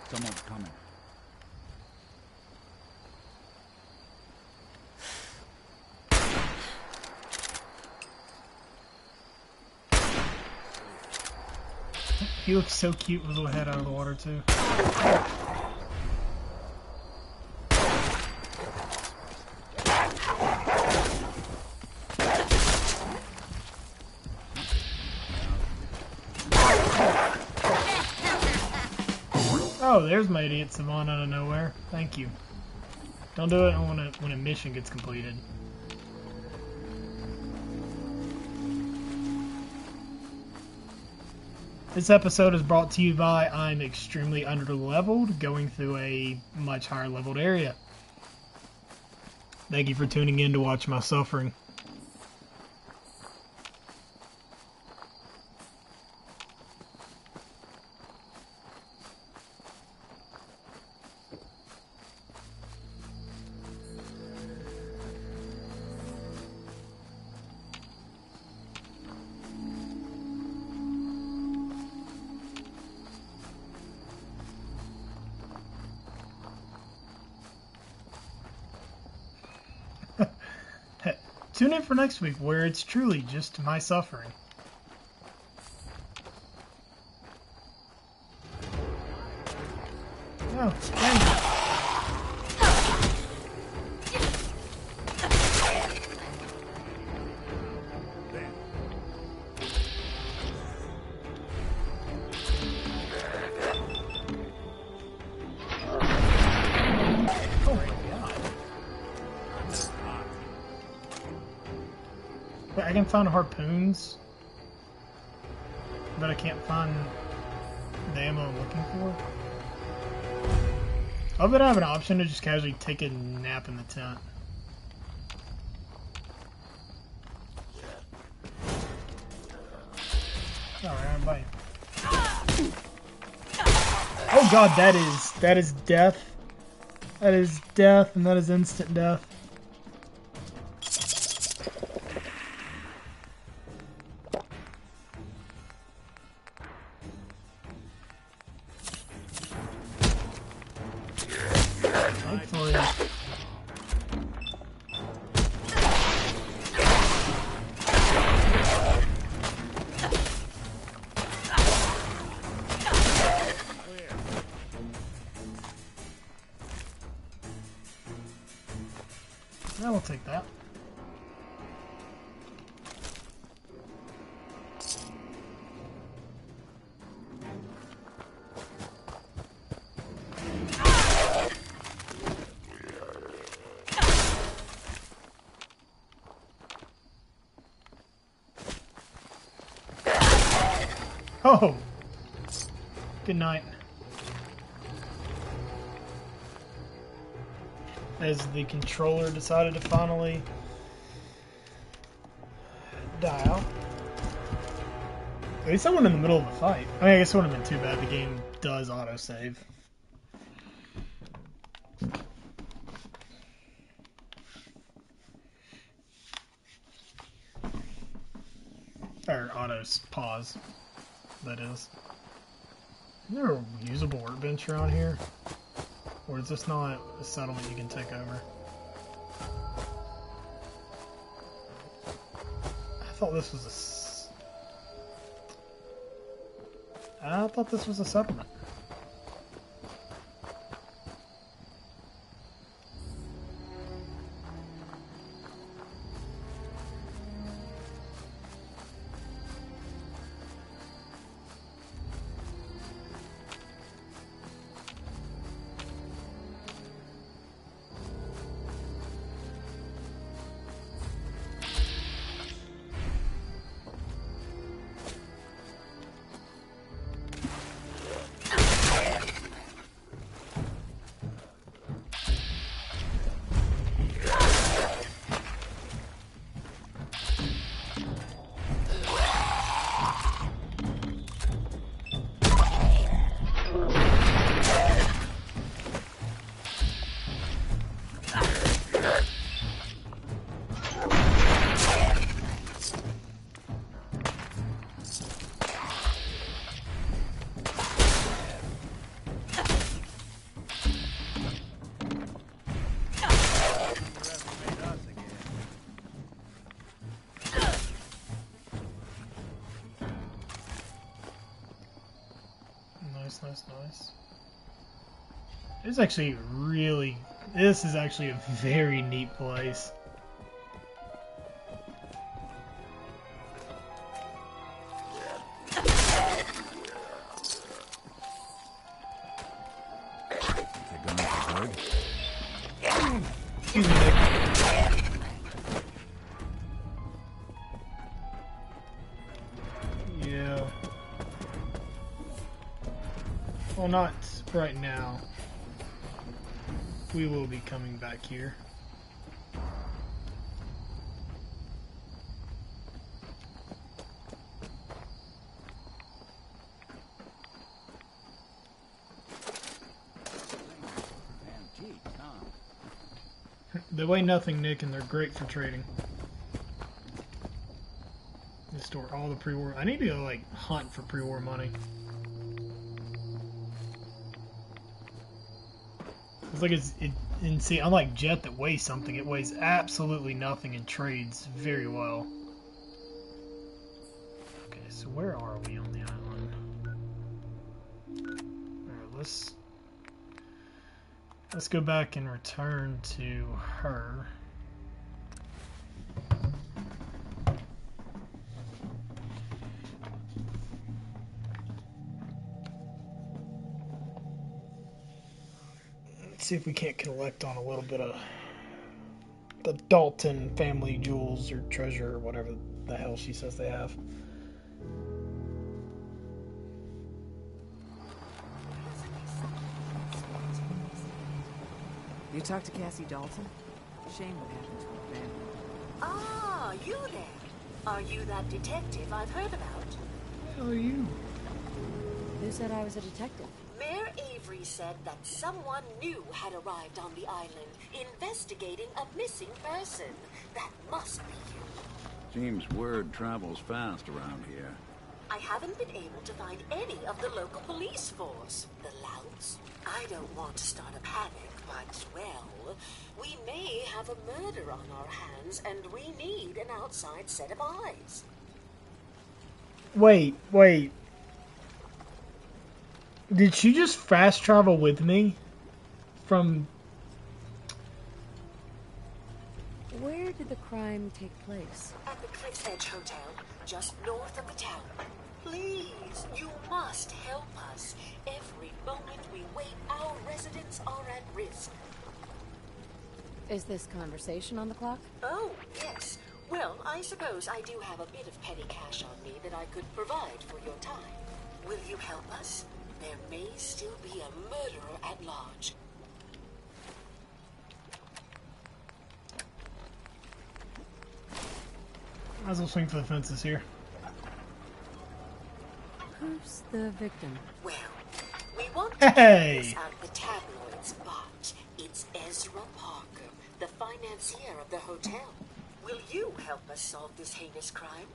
Someone's coming. He looks so cute with his little head out of the water too. Oh, there's my idiot Savant out of nowhere. Thank you. Don't do it when a mission gets completed. This episode is brought to you by I'm extremely underleveled, going through a much higher leveled area. Thank you for tuning in to watch my suffering. Tune in for next week, where it's truly just my suffering. Oh, thank you. I can find harpoons, but I can't find the ammo I'm looking for. I bet I have an option to just casually take a nap in the tent. Alright, bye. Oh god, that is death. That is death, and that is instant death. I will take that. Oh! Good night. As the controller decided to finally die out. At least I went in the middle of a fight. I mean, I guess it wouldn't have been too bad. The game does autosave. Or pause, that is. Is there a usable workbench around here? Or is this not a settlement you can take over? I thought this was I thought this was a settlement. Nice. This is actually a very neat place. Excuse me, Nick. Yeah. Well, not right now. We will be coming back here. They weigh nothing, Nick, and they're great for trading. They store all the pre-war. I need to go, like, hunt for pre-war money. It's like and see, unlike Jet that weighs something, it weighs absolutely nothing and trades very well. Okay, so where are we on the island? Alright, let's go back and return to her. See if we can't collect on a little bit of the Dalton family jewels or treasure or whatever the hell she says they have. You talked to Cassie Dalton? Shame what happened to her family. Ah, you there. Are you that detective I've heard about? Who are you? Who said I was a detective? Mayor Avery said that someone new had arrived on the island, investigating a missing person. That must be you. Seems word travels fast around here. I haven't been able to find any of the local police force. The louts. I don't want to start a panic, but, well, we may have a murder on our hands, and we need an outside set of eyes. Wait. Did she just fast travel with me? From... Where did the crime take place? At the Cliff's Edge Hotel, just north of the town. Please, you must help us. Every moment we wait, our residents are at risk. Is this conversation on the clock? Oh, yes. Well, I suppose I do have a bit of petty cash on me that I could provide for your time. Will you help us? There may still be a murderer at large. Might as well swing for the fences here. Who's the victim? Well, we want to Hey! get this out of the tabloids, but it's Ezra Parker, the financier of the hotel. Will you help us solve this heinous crime?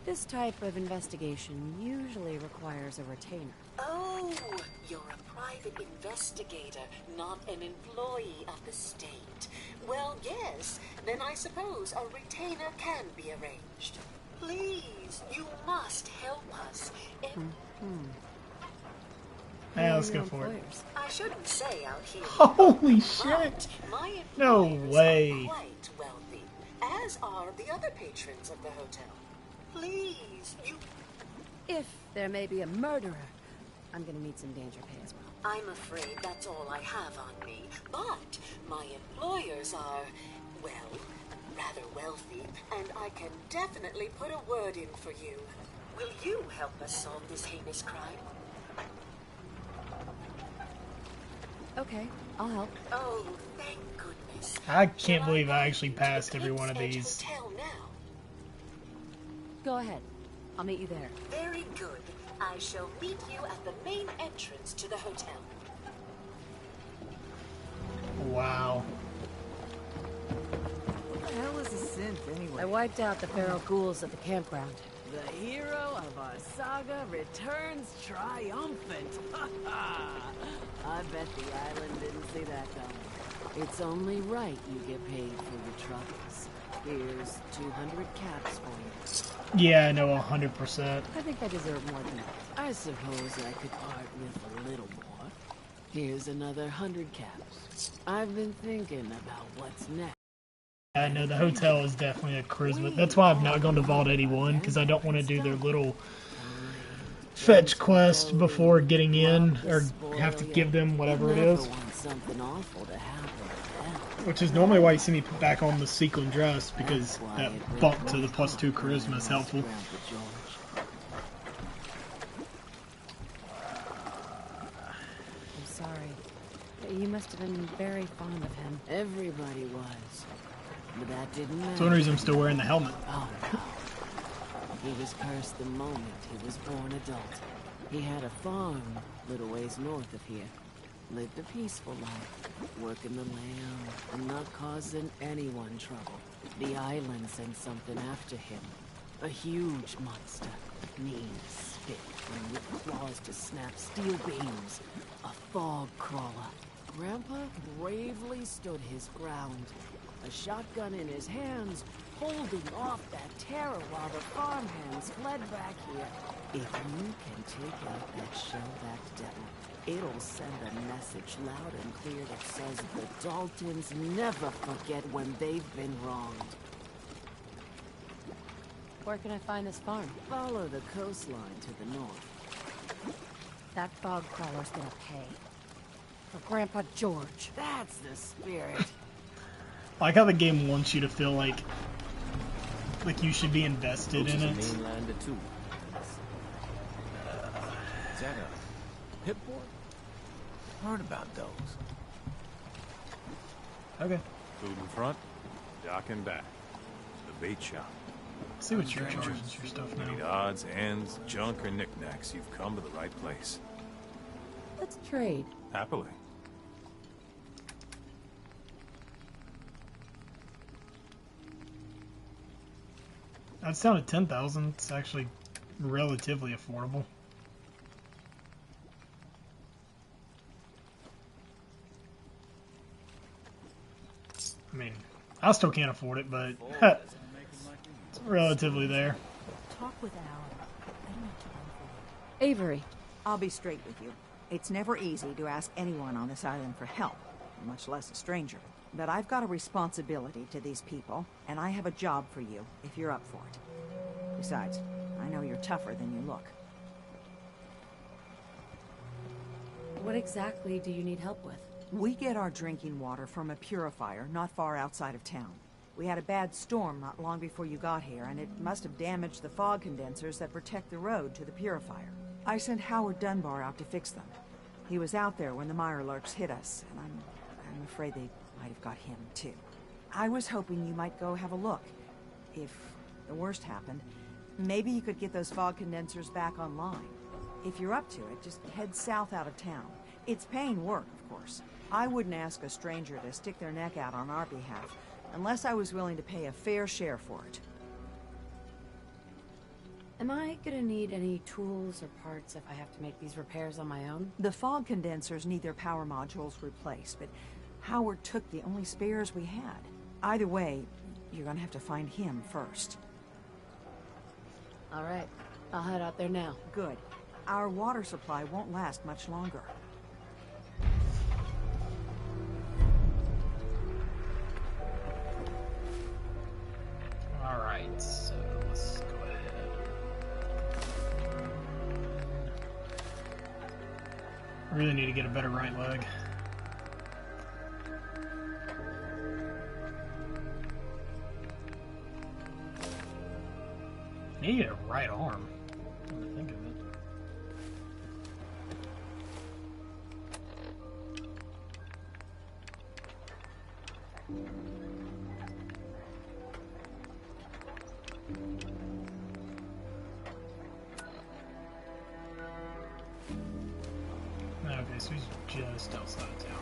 This type of investigation usually requires a retainer. Oh, you're a private investigator, not an employee of the state. Well, yes, then I suppose a retainer can be arranged. Please, you must help us. Hey, let's go for it. I shouldn't say out here. Holy shit! My No employers way. are quite wealthy, as are the other patrons of the hotel. Please, you... If there may be a murderer, I'm gonna need some danger pay as well. I'm afraid that's all I have on me, but my employers are, well, rather wealthy, and I can definitely put a word in for you. Will you help us solve this heinous crime? Okay, I'll help. Oh, thank goodness. I can't believe I actually passed every one of these. Hotel now. Go ahead. I'll meet you there. Very good. I shall meet you at the main entrance to the hotel. Wow. What the hell is a synth anyway? I wiped out the feral ghouls at the campground. The hero of our saga returns triumphant. I bet the island didn't see that coming. It's only right you get paid for your troubles. Here's 200 caps for you. Yeah, I know 100%. I think I deserve more than that. I suppose I could part with a little more. Here's another 100 caps. I've been thinking about what's next. I know the hotel is definitely a charisma. That's why I've not gone to Vault 81, because I don't want to do their little fetch quest before getting in, or have to give them whatever it is. Which is normally why you see me put back on the sequin dress, because that bump to the +2 charisma is helpful. You must have been very fond of him. Everybody was. But that didn't matter. That's one reason I'm still wearing the helmet. Oh no. He was cursed the moment he was born adult. He had a farm little ways north of here. Lived a peaceful life, working the land and not causing anyone trouble. The island sent something after him. A huge monster. Mean, spit, and with claws to snap steel beams. A fog crawler. Grandpa bravely stood his ground. A shotgun in his hands, holding off that terror while the farmhands fled back here. If you can take out that shell-backed devil, it'll send a message loud and clear that says the Daltons never forget when they've been wronged. Where can I find this farm? Follow the coastline to the north. That fog crawler's gonna pay. For Grandpa George. That's the spirit. I like how the game wants you to feel like you should be invested in it. Mainlander too. Is that a Pip-Boy? Heard about those. Okay. Food in front, dock and back. The bait shop. See what you're charging your stuff now. Need odds, ends, junk, or knickknacks. You've come to the right place. Let's trade. Happily. That's down to 10,000. It's actually relatively affordable. I mean, I still can't afford it, but it's relatively there. Talk with Alan. I don't have time for Avery. I'll be straight with you. It's never easy to ask anyone on this island for help, much less a stranger. But I've got a responsibility to these people, and I have a job for you, if you're up for it. Besides, I know you're tougher than you look. What exactly do you need help with? We get our drinking water from a purifier not far outside of town. We had a bad storm not long before you got here, and it must have damaged the fog condensers that protect the road to the purifier. I sent Howard Dunbar out to fix them. He was out there when the Mirelurks hit us, and I'm afraid they might have got him, too. I was hoping you might go have a look. If the worst happened, maybe you could get those fog condensers back online. If you're up to it, just head south out of town. It's paying work, of course. I wouldn't ask a stranger to stick their neck out on our behalf, unless I was willing to pay a fair share for it. Am I gonna need any tools or parts if I have to make these repairs on my own? The fog condensers need their power modules replaced, but Howard took the only spares we had. Either way, you're gonna have to find him first. All right, I'll head out there now. Good. Our water supply won't last much longer. Alright, so let's go ahead. I really need to get a better right leg. I need to get a right arm. When I think of it. Okay, so he's just outside of town.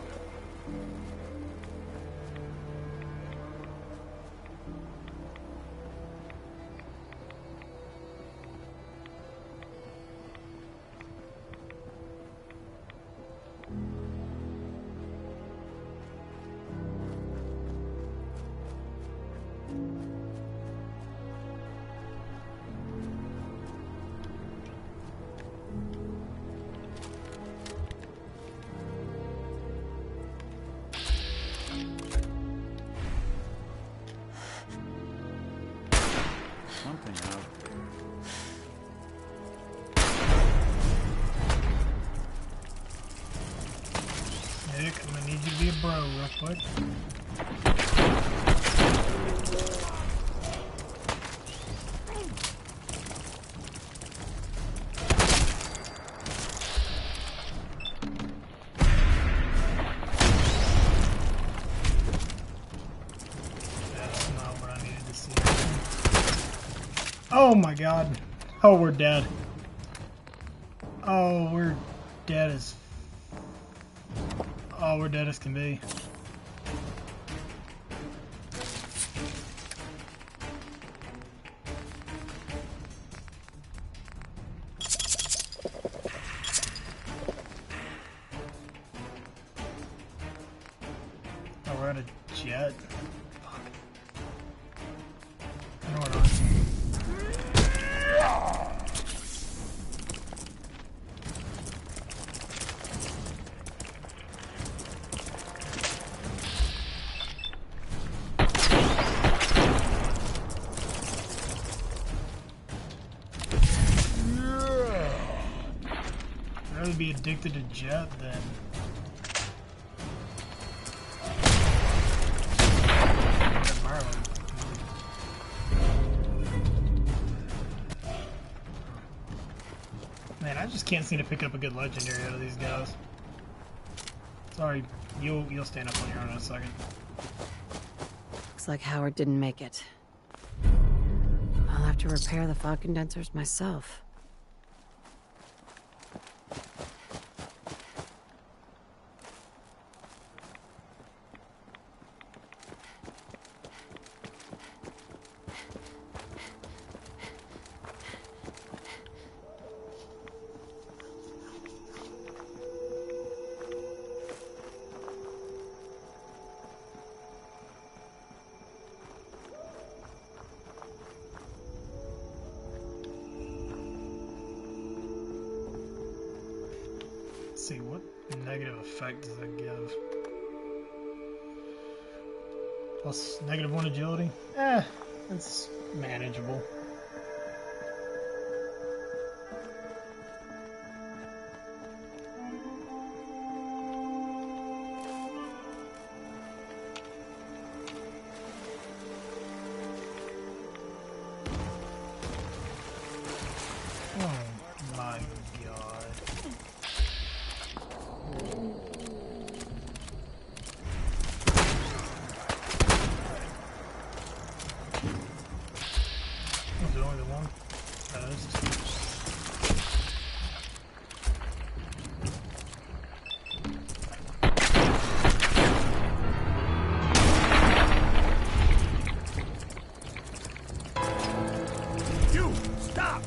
Something out there. Nick, I'm gonna need you to be a bro real quick. Oh my god. Oh, we're dead. Oh, we're dead as... Oh, we're dead as can be. Oh, we're out of jet. Fuck. No, we're not. I'd rather be addicted to jet than... Man, I just can't seem to pick up a good legendary out of these guys. Sorry, you'll stand up on your own in a second. Looks like Howard didn't make it. I'll have to repair the fog condensers myself. Let's see, what negative effect does that give? Plus -1 agility? That's manageable. Oh my god. Was it only the one? You stop!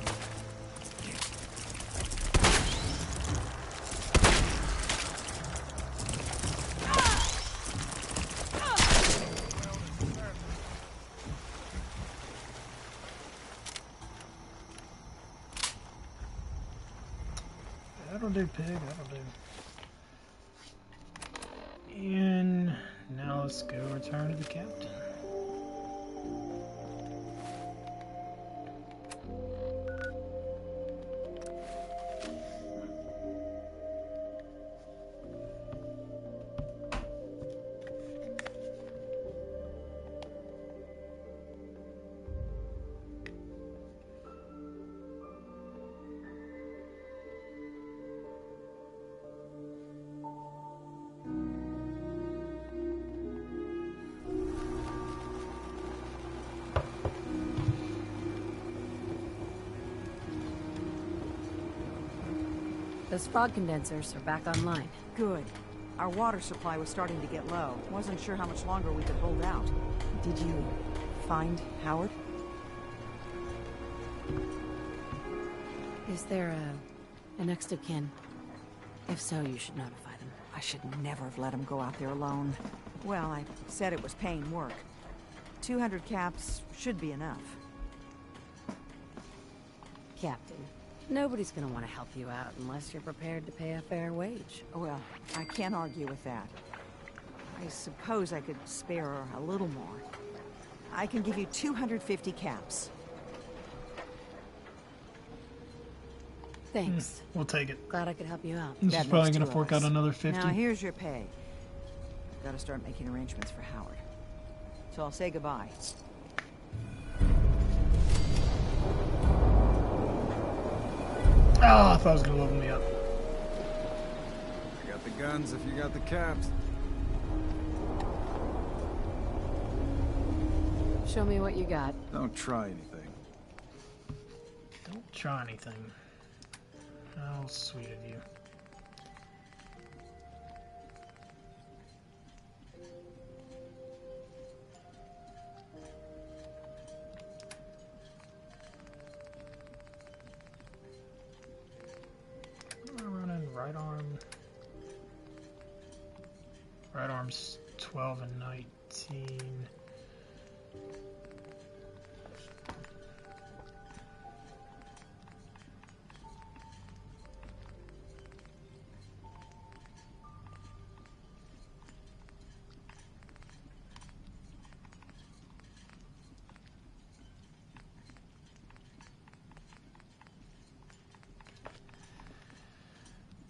That'll do, pig, that'll do. And now let's go return to the captain. Those fog condensers are back online. Good. Our water supply was starting to get low. Wasn't sure how much longer we could hold out. Did you find Howard? Is there a next of kin? If so, you should notify them. I should never have let him go out there alone. Well, I said it was paying work. 200 caps should be enough. Captain, nobody's gonna want to help you out unless you're prepared to pay a fair wage. Well, I can't argue with that. I suppose I could spare a little more. I can give you 250 caps. Thanks. We'll take it. Glad I could help you out. This is probably going to fork out another 50. Now here's your pay. Got to start making arrangements for Howard. So I'll say goodbye. Oh, I thought it was going to level me up. I got the guns if you got the caps. Show me what you got. Don't try anything. try anything. How sweet of you. Running right arm. Right arm's 12 and 19.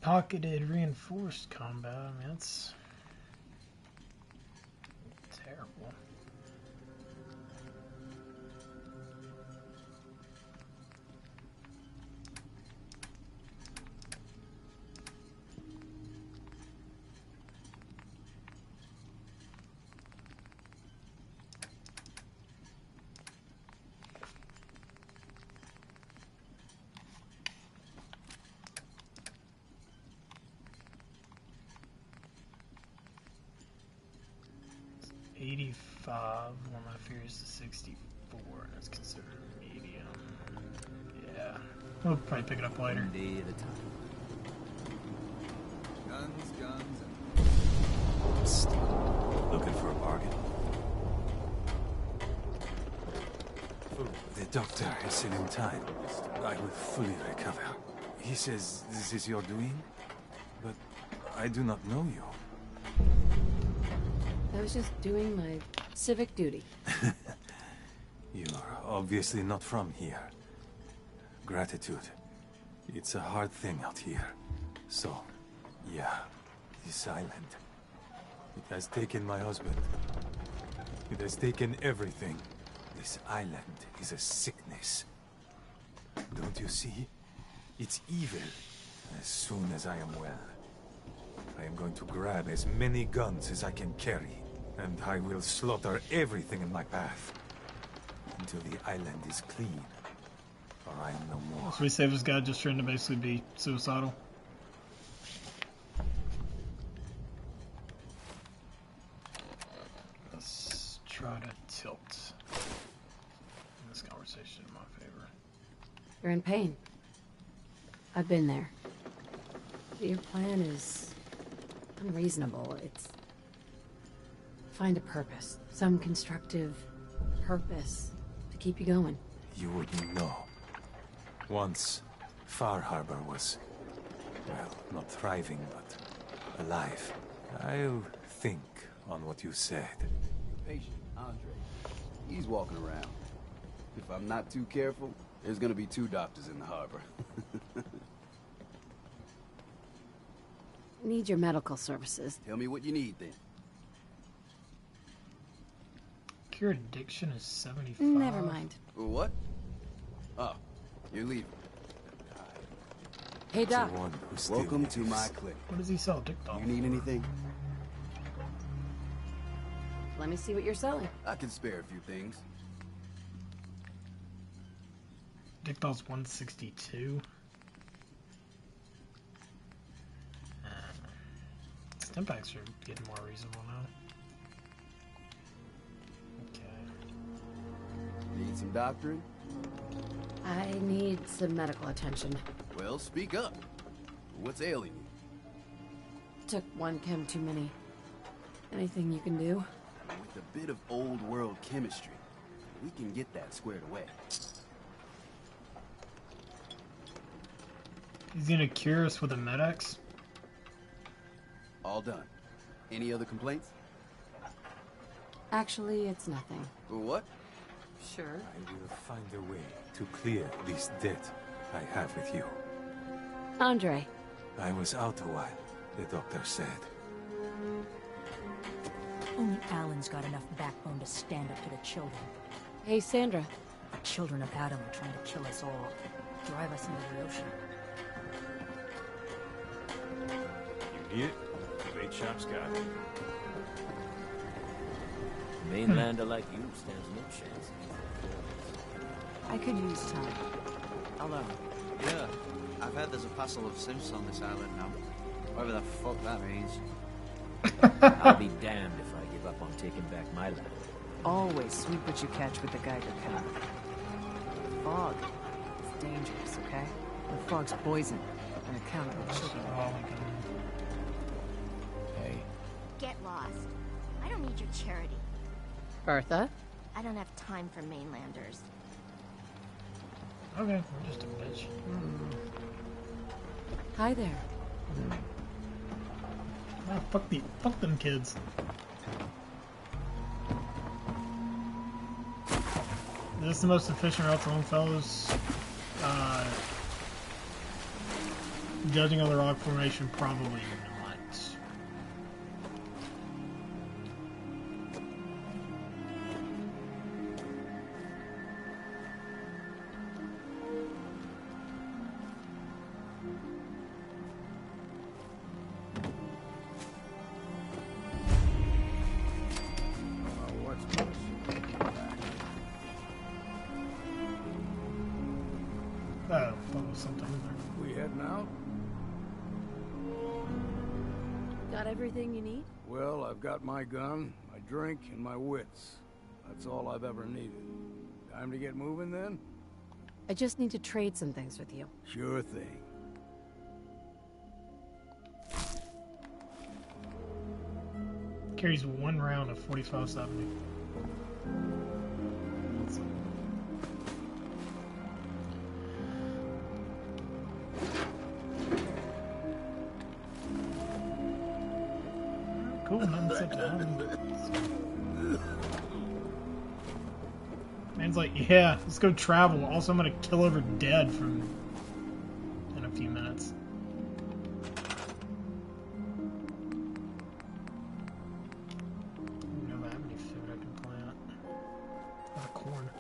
Pocketed reinforced combat. I mean, that's terrible. One of my fears is 64, and that's considered medium. Yeah, we'll probably pick it up later. Day at a time. Guns, Psst. Looking for a bargain? The doctor is still in time. I will fully recover. He says this is your doing, but I do not know you. I was just doing my civic duty. You are obviously not from here. Gratitude. It's a hard thing out here. So, yeah, this island. It has taken my husband. It has taken everything. This island is a sickness. Don't you see? It's evil. As soon as I am well, I am going to grab as many guns as I can carry. And I will slaughter everything in my path until the island is clean, or I am no more. So we save this guy just trying to basically be suicidal. Let's try to tilt this conversation in my favor. You're in pain. I've been there. Your plan is unreasonable. It's find a purpose, some constructive purpose to keep you going. You wouldn't know. Once, Far Harbor was, well, not thriving, but alive. I'll think on what you said. Patient, Andre. He's walking around. If I'm not too careful, there's gonna be 2 doctors in the harbor. Need your medical services. Tell me what you need, then. Cure addiction is 75. Never mind. What? Oh, you're leaving. Hey, Doc. Welcome to my clinic. What does he sell? TikTok? You need anything? Let me see what you're selling. I can spare a few things. Dictol's 162. Stimpaks are getting more reasonable now. Need some doctoring? I need some medical attention. Well, speak up. What's ailing you? Took one chem too many. Anything you can do? With a bit of old world chemistry, we can get that squared away. He's gonna cure us with a Med-X? All done. Any other complaints? Actually, it's nothing. What? Sure. I will find a way to clear this debt I have with you. Andre. I was out a while, the doctor said. Only Alan's got enough backbone to stand up to the children. Hey, Sandra. The children of Adam are trying to kill us all. Drive us into the ocean. You need it? The bait shop's got it. A mainlander like you stands no chance. I could use time. Hello. Yeah, I've heard there's a passel of Sims on this island now. Whatever the fuck that means. I'll be damned if I give up on taking back my land. Always sweep what you catch with the Geiger counter. The fog is dangerous, okay? The fog's poison, and a counter will chill you. Hey. Get lost. I don't need your charity. Bertha? I don't have time for mainlanders. Okay, we're just a bitch. Hi there. Ah, fuck them kids. Is this the most efficient route to Longfellow's? Judging on the rock formation, probably not. Oh, that was something in there. We heading out? Got everything you need? Well, I've got my gun, my drink, and my wits. That's all I've ever needed. Time to get moving, then? I just need to trade some things with you. Sure thing. Carries 1 round of 4570. Cool, nothing set down. Man's like, yeah, let's go travel. Also, I'm gonna kill over dead in a few minutes. I don't know how many food I can plant. A lot of corn.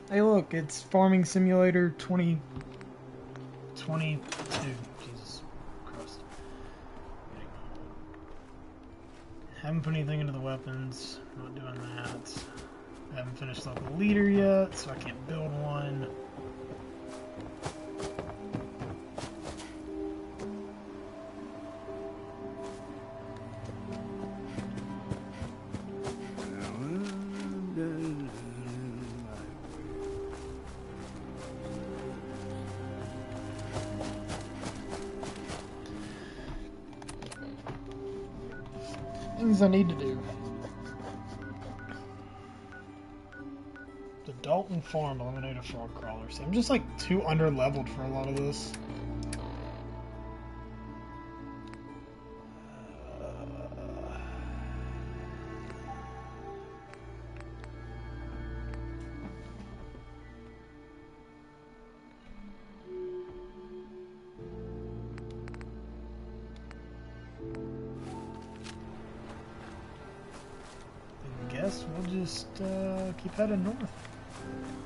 Hey look, it's Farming Simulator 2022. Jesus Christ. Haven't put anything into the weapons. Not doing that. I haven't finished up the leader yet, so I can't build one. Things I need to do. The Dalton Farm eliminate a frog crawler. See, I'm just like too under-leveled for a lot of this. We'll just keep heading north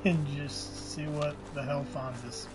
and just see what the hell finds us.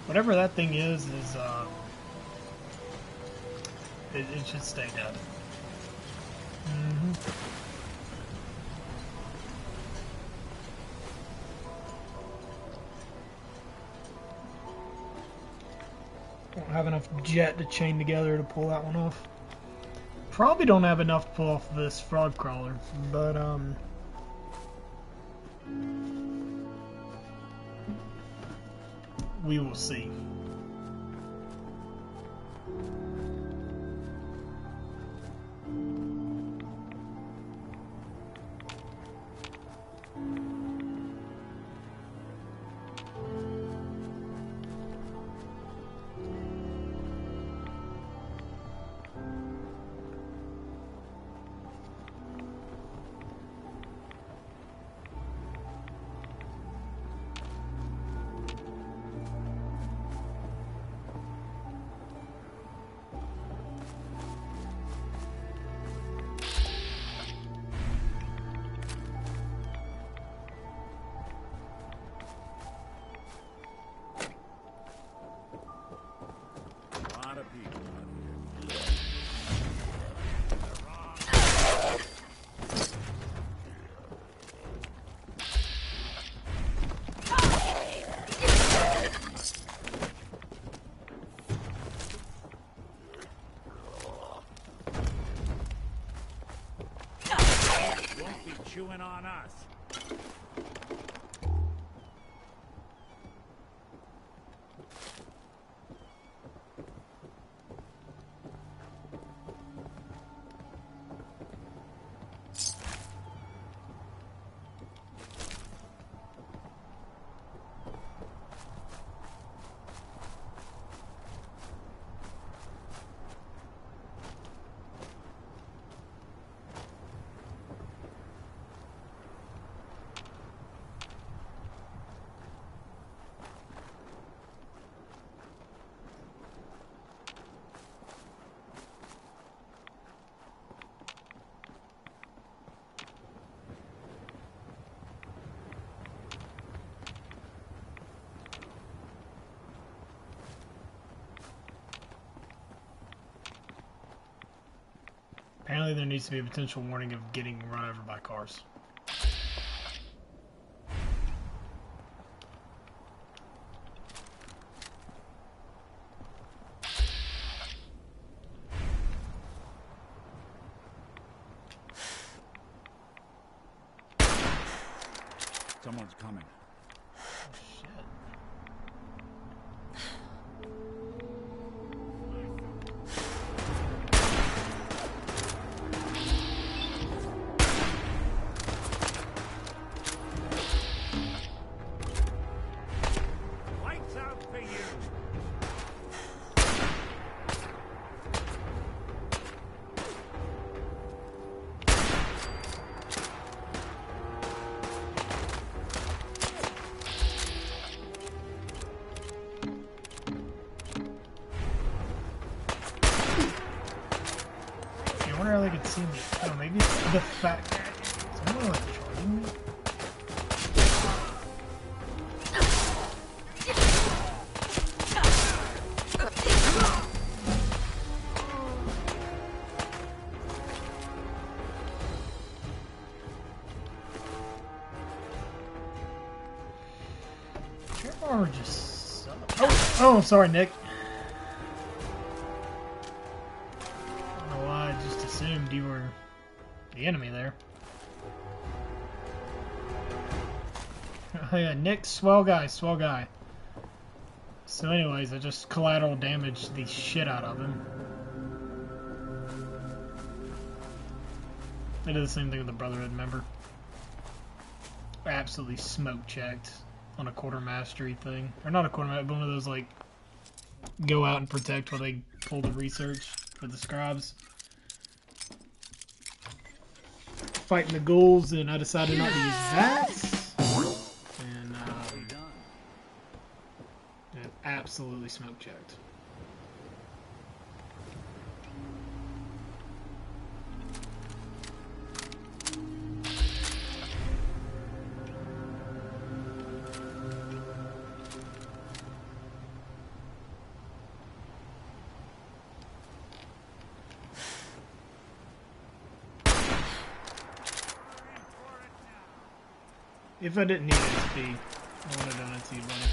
Whatever that thing is it should stay dead. Don't have enough jet to chain together to pull that one off. probably don't have enough to pull off this frog crawler, but we will see. Chewing on us. Apparently there needs to be a potential warning of getting run over by cars. Someone's coming. I wonder how they could see me. Oh, maybe it's the fact that someone like charging me. Your armor just sucks. Oh, sorry, Nick. Assumed you were the enemy there. Oh yeah, Nick, swell guy. So anyways, I just collateral damaged the shit out of him. I did the same thing with the Brotherhood member. Absolutely smoke checked on a quarter mastery thing. Or not a quarter mastery, but one of those like go out and protect while they pull the research for the scribes. Fighting the ghouls, and I decided not to use that. And it absolutely smoke checked. If I didn't need XP, I would have done it to you, buddy.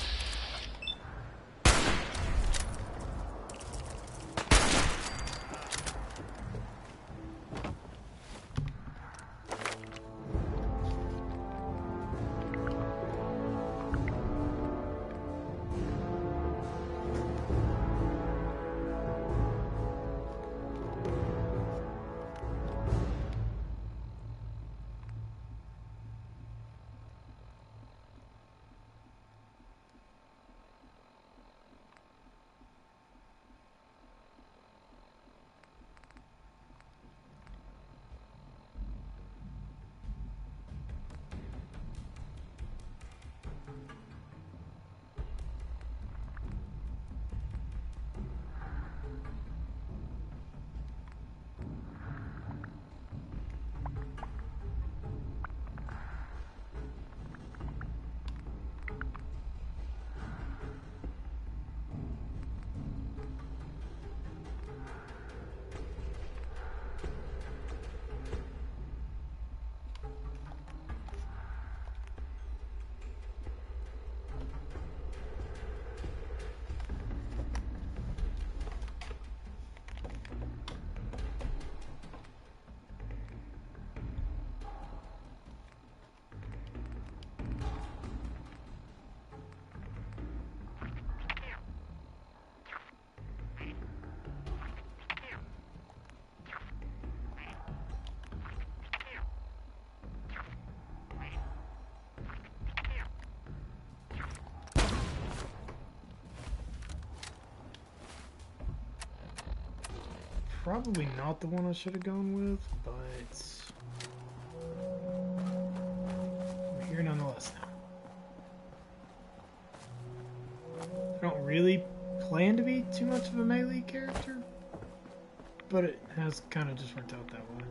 probably not the one I should have gone with, but we're here nonetheless now. I don't really plan to be too much of a melee character, but it has kind of just worked out that way.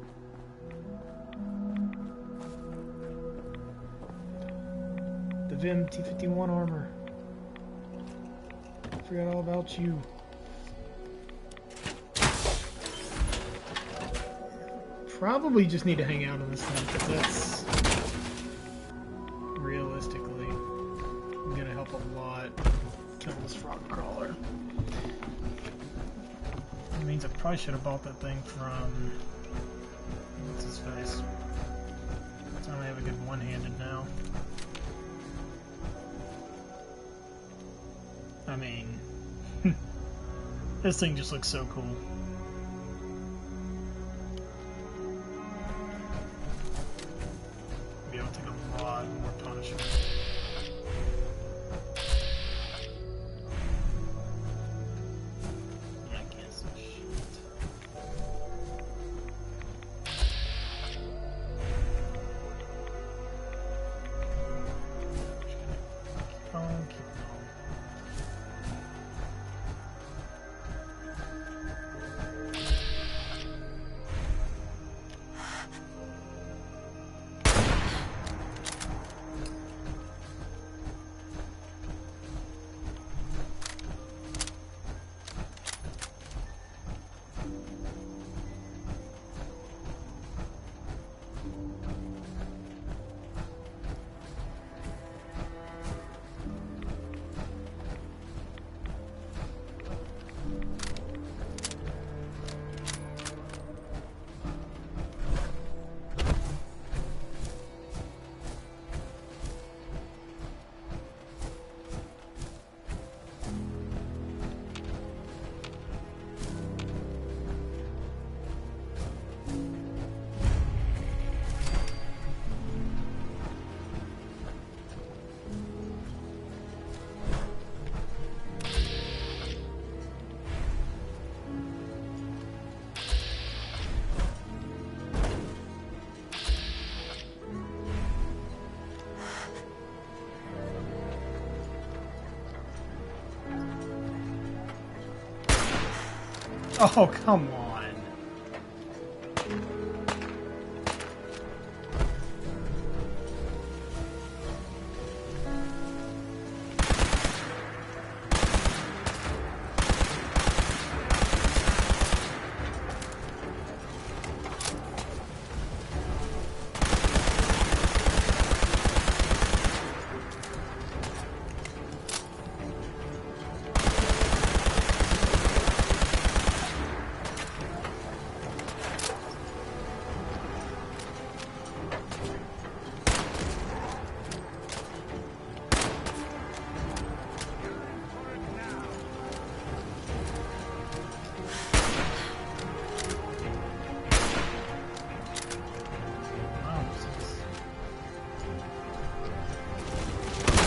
The Vim T-51 armor. I forgot all about you. Probably just need to hang out on this thing, because that's realistically gonna help a lot kill this frog crawler. That means I probably should have bought that thing from what's his face. I only have a good one-handed now. I mean, this thing just looks so cool. Be able to take a lot more punishment. Yeah, I can't see shit. Keep on, keep on. Oh, come on.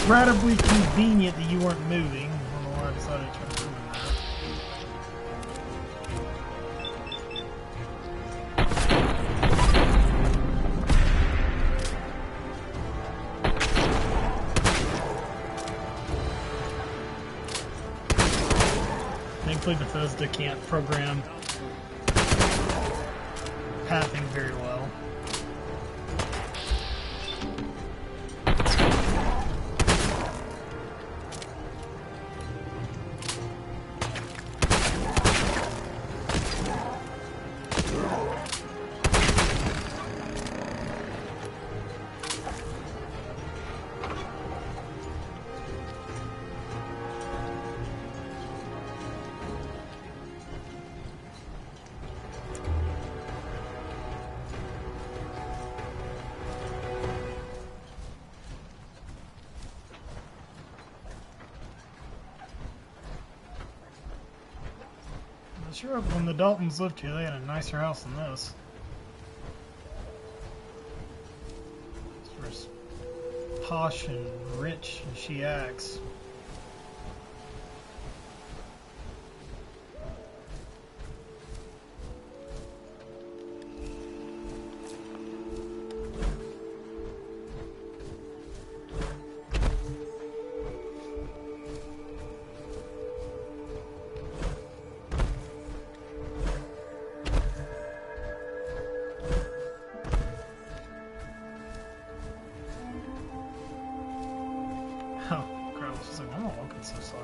Incredibly convenient that you weren't moving. I don't know why I decided to try to ruin that. Thankfully Bethesda can't program pathing very well. Sure, when the Daltons lived here, they had a nicer house than this. For as posh and rich as she acts. am I walking so slow?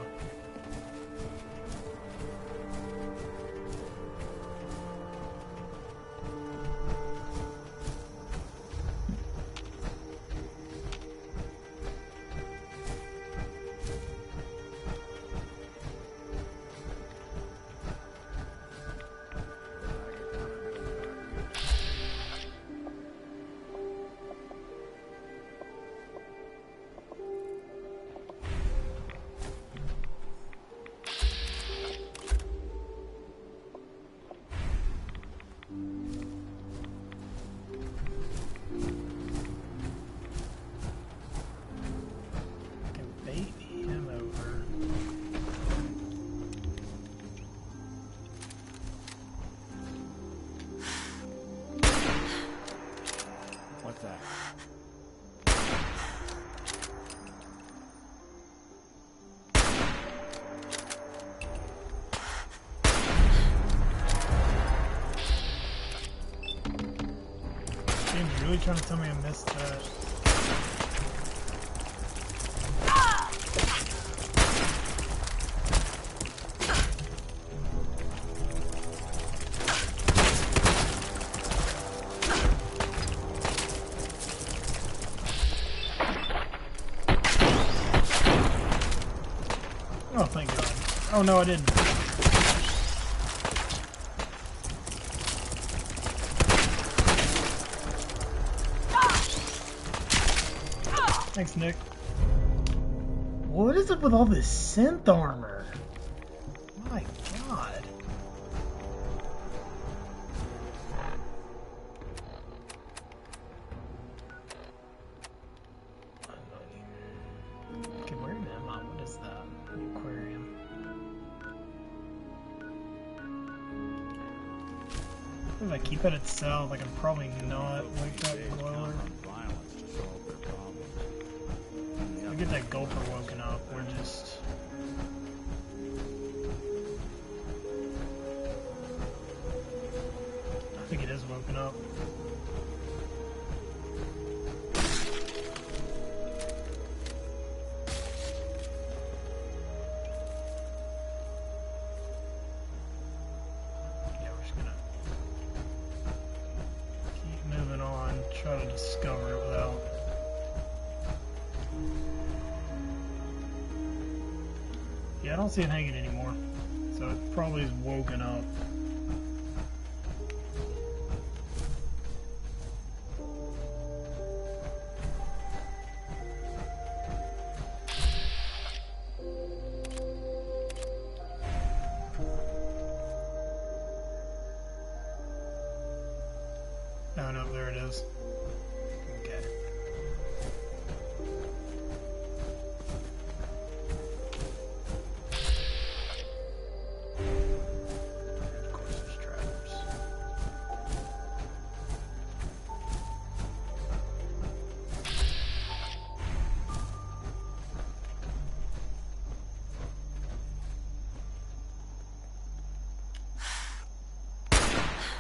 Game's really trying to tell me I missed that. Oh, thank God. Oh no, I didn't. Thanks, Nick. What is up with all this synth armor? My God. Okay, where am I? What is that? The aquarium. If I keep it itself, I can probably not wake that glower. Get that gulper woken up. We're just... I think it is woken up. Yeah, we're just gonna keep moving on, try to discover it without... Yeah, I don't see it hanging anymore, so it probably is woken up. Oh no, there it is. Okay.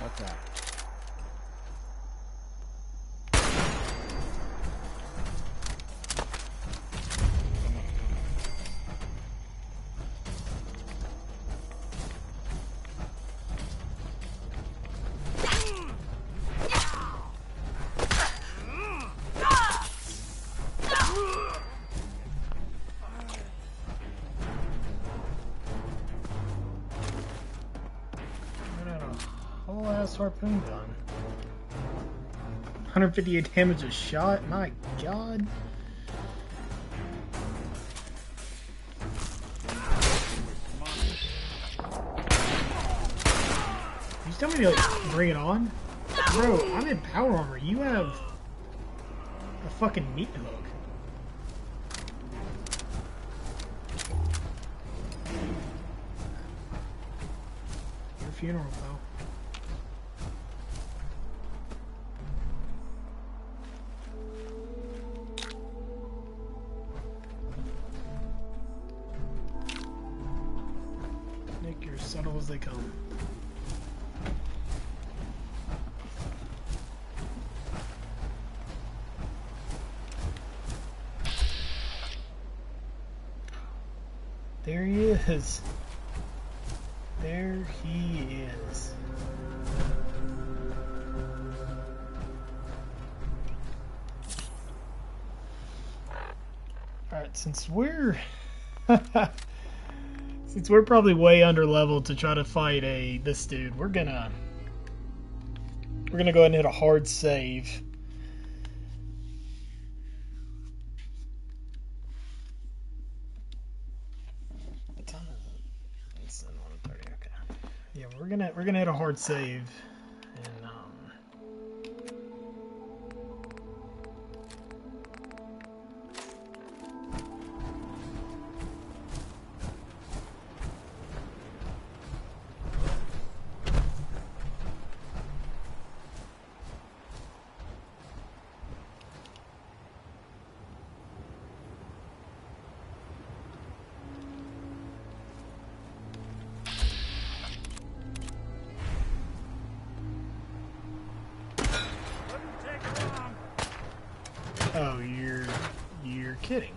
What's that? Whole ass harpoon gun. 158 damage a shot? My God. You tell me to like, bring it on? Bro, I'm in power armor. You have a fucking meat hook. Your funeral, pal. Nick, you're subtle as they come. There he is. There he is. Alright, since we're probably way under leveled to try to fight this dude, we're gonna go ahead and hit a hard save. What time is it? It's 11:30. Okay. Yeah, we're gonna hit a hard save, and oh, you're kidding.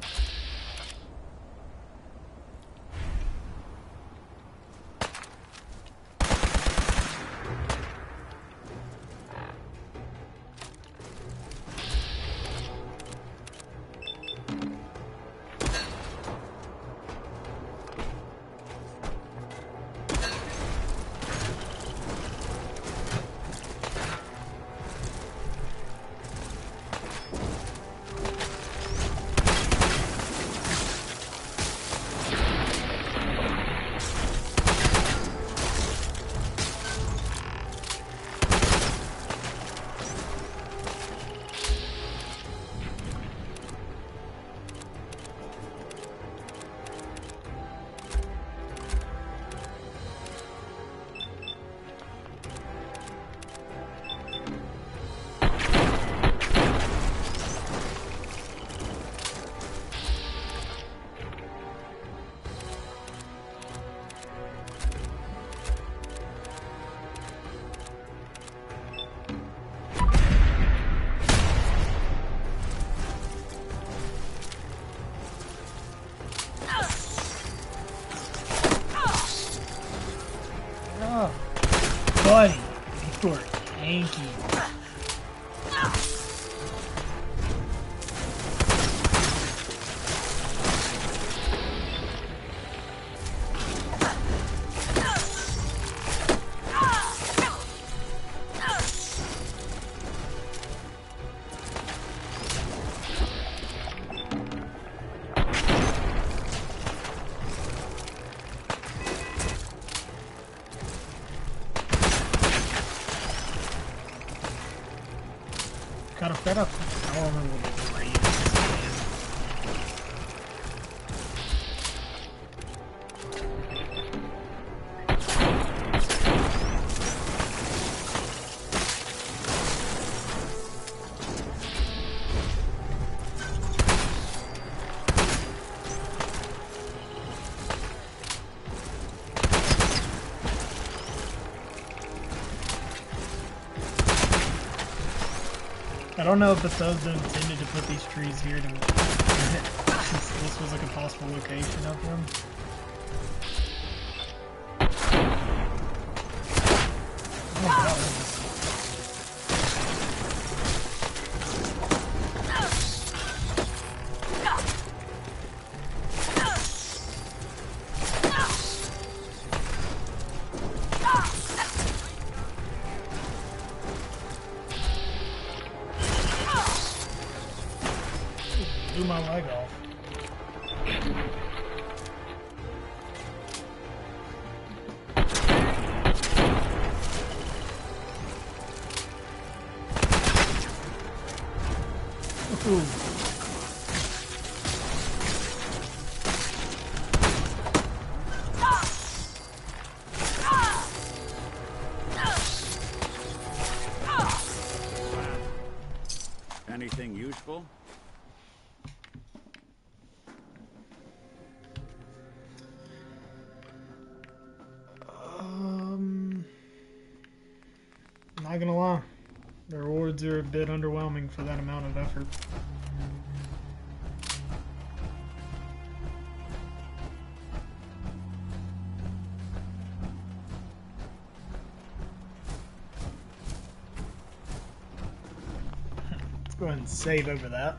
Buddy, you are tanky. Got a fed up. I don't remember what the grade I don't know if Bethesda intended to put these trees here to since this was like a possible location of them. Oh, God. Blew my leg off. Ooh. Anything useful? Not gonna lie, the rewards are a bit underwhelming for that amount of effort. Go ahead and save over that.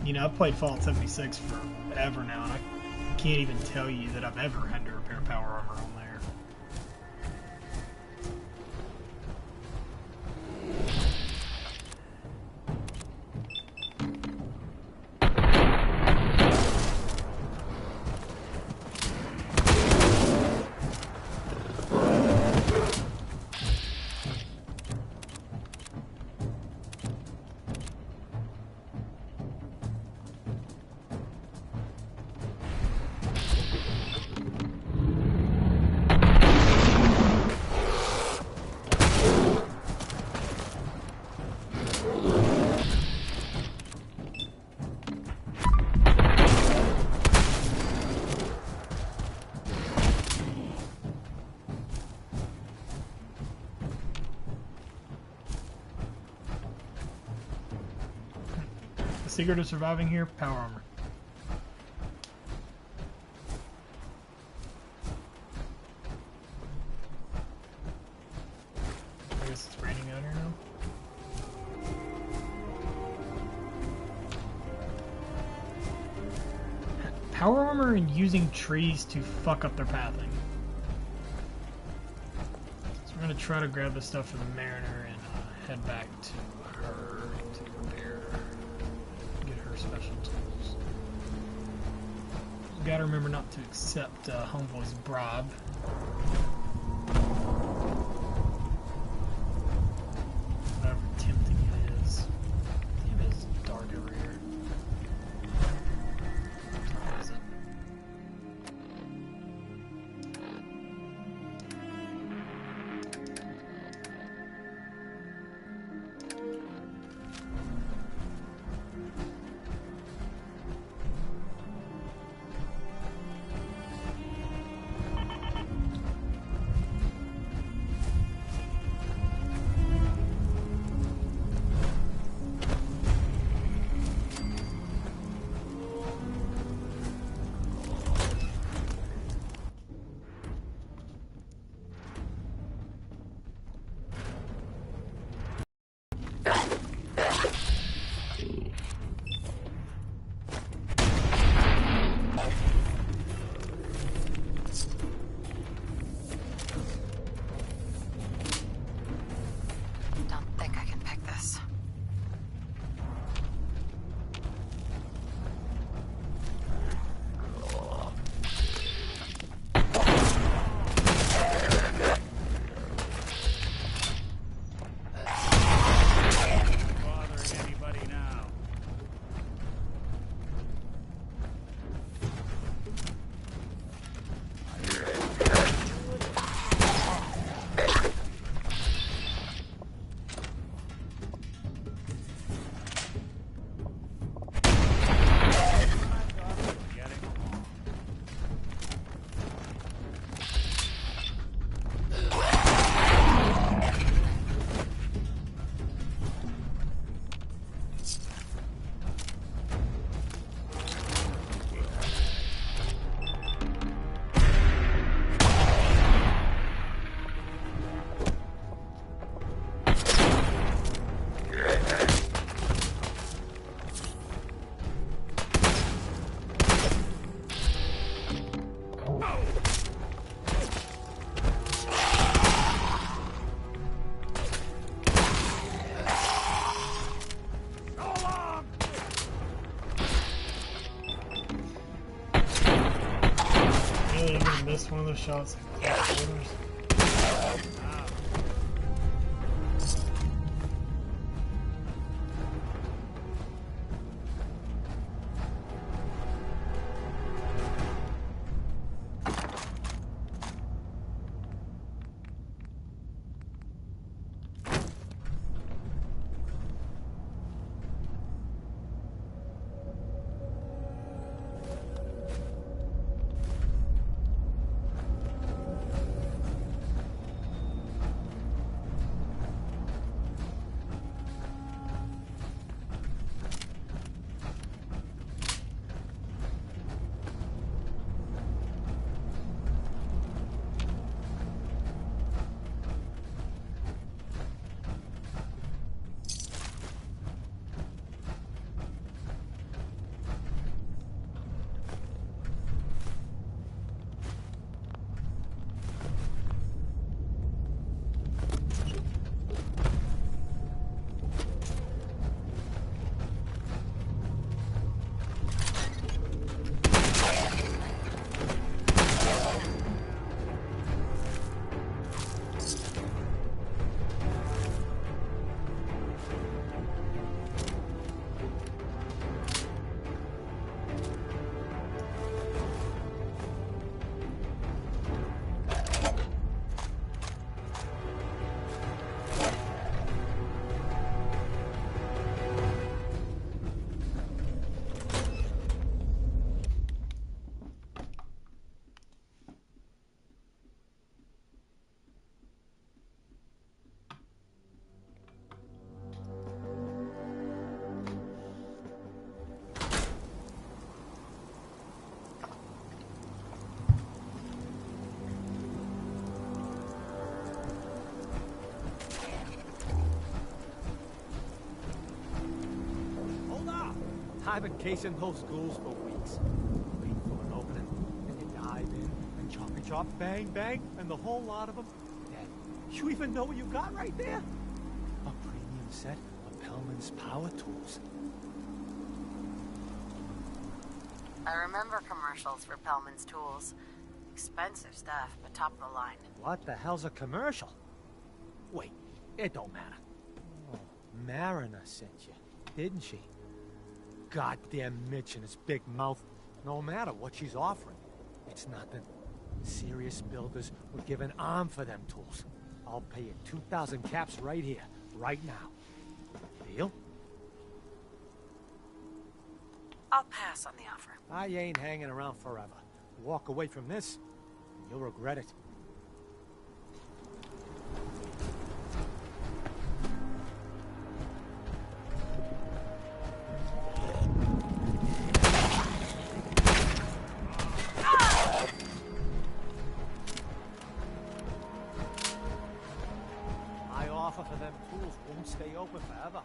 You know, I've played Fallout 76 forever now, and I can't even tell you that I've ever had to repair power armor on there. Secret of surviving here, power armor. I guess it's raining out here now. Power armor and using trees to fuck up their pathing. So we're gonna try to grab the stuff for the Mariner and head back to her to repair. Special tools. You gotta remember not to accept Homeboy's bribe. Whatever tempting it is. Damn, it's dark over here. What is it? Missed one of those shots. I've been casing those ghouls for weeks. Waiting for an opening, and you dive in, and choppy chop, bang, bang, and the whole lot of them dead. You even know what you got right there? A premium set of Pellman's power tools. I remember commercials for Pellman's tools. Expensive stuff, but top of the line. What the hell's a commercial? Wait, it don't matter. Oh, Mariner sent you, didn't she? Goddamn Mitch and his big mouth. No matter what she's offering, it's nothing. Serious builders would give an arm for them tools. I'll pay you 2,000 caps right here, right now. Deal? I'll pass on the offer. I ain't hanging around forever. Walk away from this, and you'll regret it. My offer for them tools won't stay open forever.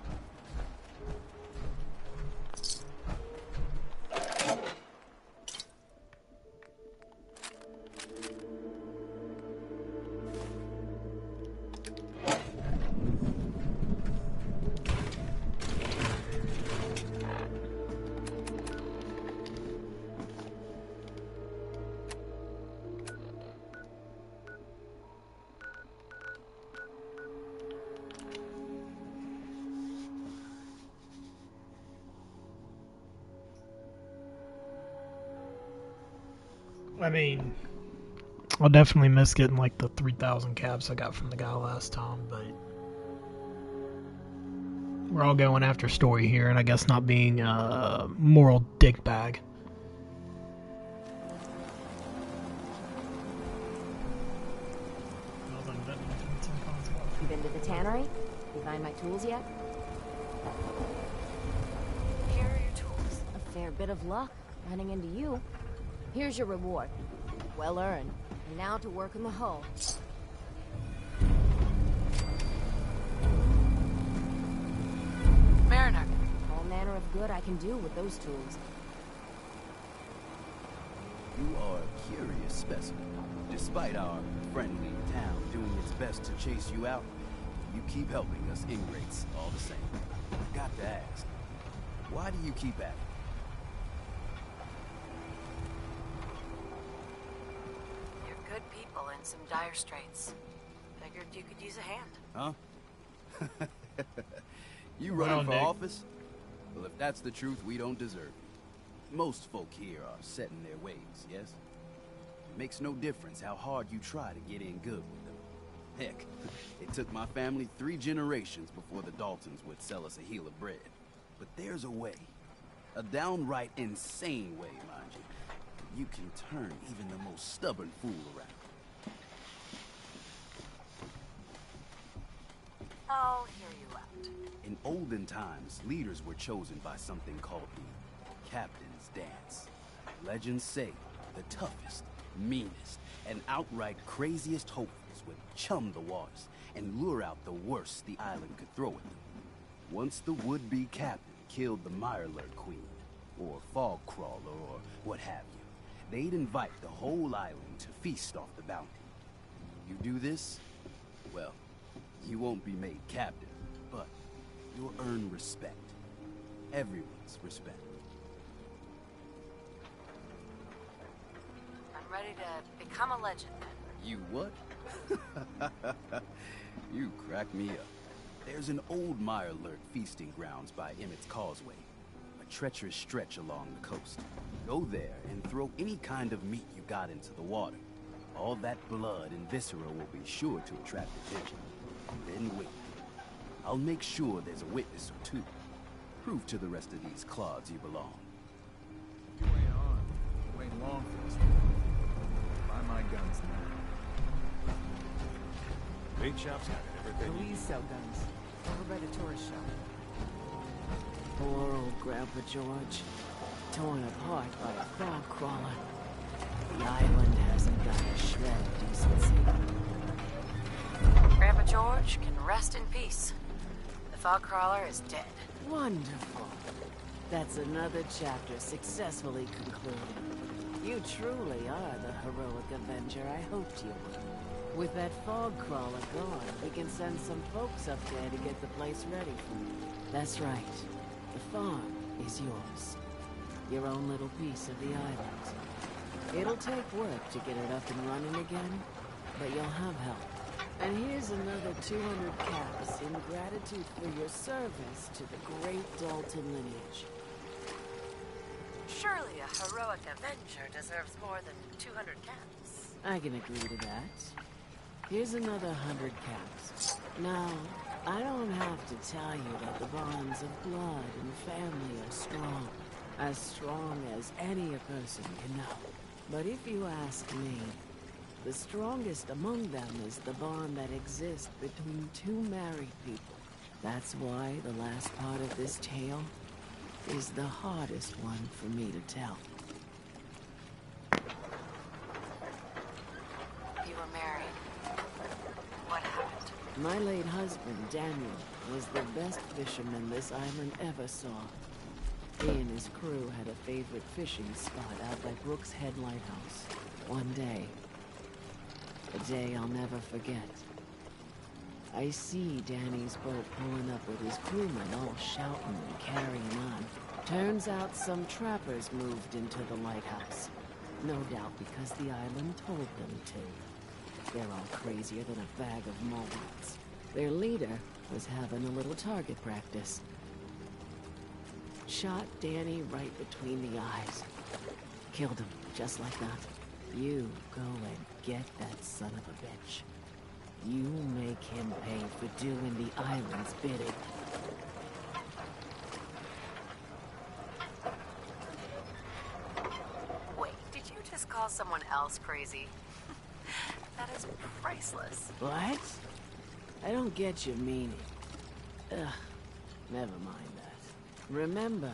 I mean, I'll definitely miss getting like the 3,000 caps I got from the guy last time, but we're all going after story here, and I guess not being a moral dickbag. You been to the tannery? You find my tools yet? Here are your tools. A fair bit of luck running into you. Here's your reward. Well earned. And now to work in the hull. Mariner. All manner of good I can do with those tools. You are a curious specimen. Despite our friendly town doing its best to chase you out, you keep helping us ingrates all the same. I got to ask, why do you keep at it? You're good people in some dire straits. Figured you could use a hand. Huh? You running for office? Well, if that's the truth, we don't deserve it. Most folk here are set in their ways, yes? It makes no difference how hard you try to get in good with them. Heck, it took my family 3 generations before the Daltons would sell us a heel of bread. But there's a way. A downright insane way, mind you. You can turn even the most stubborn fool around. I'll hear you out. In olden times, leaders were chosen by something called the Captain's Dance. Legends say the toughest, meanest, and outright craziest hopefuls would chum the waters and lure out the worst the island could throw at them. Once the would-be captain killed the Mirelurk Queen, or Fog Crawler, or what have you, they'd invite the whole island to feast off the bounty. You do this, well, you won't be made captain, but you'll earn respect. Everyone's respect. I'm ready to become a legend. You what? You crack me up. There's an old Mirelurk feasting grounds by Emmett's Causeway, a treacherous stretch along the coast. Go there and throw any kind of meat you got into the water. All that blood and viscera will be sure to attract attention. Then wait. I'll make sure there's a witness or two. Prove to the rest of these clods you belong. You ain't on. You ain't long for this one. Buy my guns now. Bait shop's got everything. Louise sell guns. Over by the tourist shop. Poor old Grandpa George. Torn apart by a fog crawler. The island hasn't got a shred of decency. Grandpa George can rest in peace. The fog crawler is dead. Wonderful. That's another chapter successfully concluded. You truly are the heroic avenger I hoped you were. With that fog crawler gone, we can send some folks up there to get the place ready for you. That's right. The farm is yours. Your own little piece of the island. It'll take work to get it up and running again, but you'll have help. And here's another 200 caps in gratitude for your service to the great Dalton lineage. Surely a heroic avenger deserves more than 200 caps. I can agree to that. Here's another 100 caps. Now, I don't have to tell you that the bonds of blood and family are strong. As strong as any a person can know. But if you ask me, the strongest among them is the bond that exists between two married people. That's why the last part of this tale is the hardest one for me to tell. You were married. What happened? My late husband, Daniel, was the best fisherman this island ever saw. He and his crew had a favorite fishing spot out by Brooks Head Lighthouse. One day, a day I'll never forget, I see Danny's boat pulling up with his crewmen all shouting and carrying on. Turns out some trappers moved into the lighthouse. No doubt because the island told them to. They're all crazier than a bag of mulets. Their leader was having a little target practice. Shot Danny right between the eyes. Killed him, just like that. You go and get that son of a bitch. You make him pay for doing the island's bidding. Wait, did you just call someone else crazy? That is priceless. What? I don't get your meaning. Ugh, never mind that. Remember,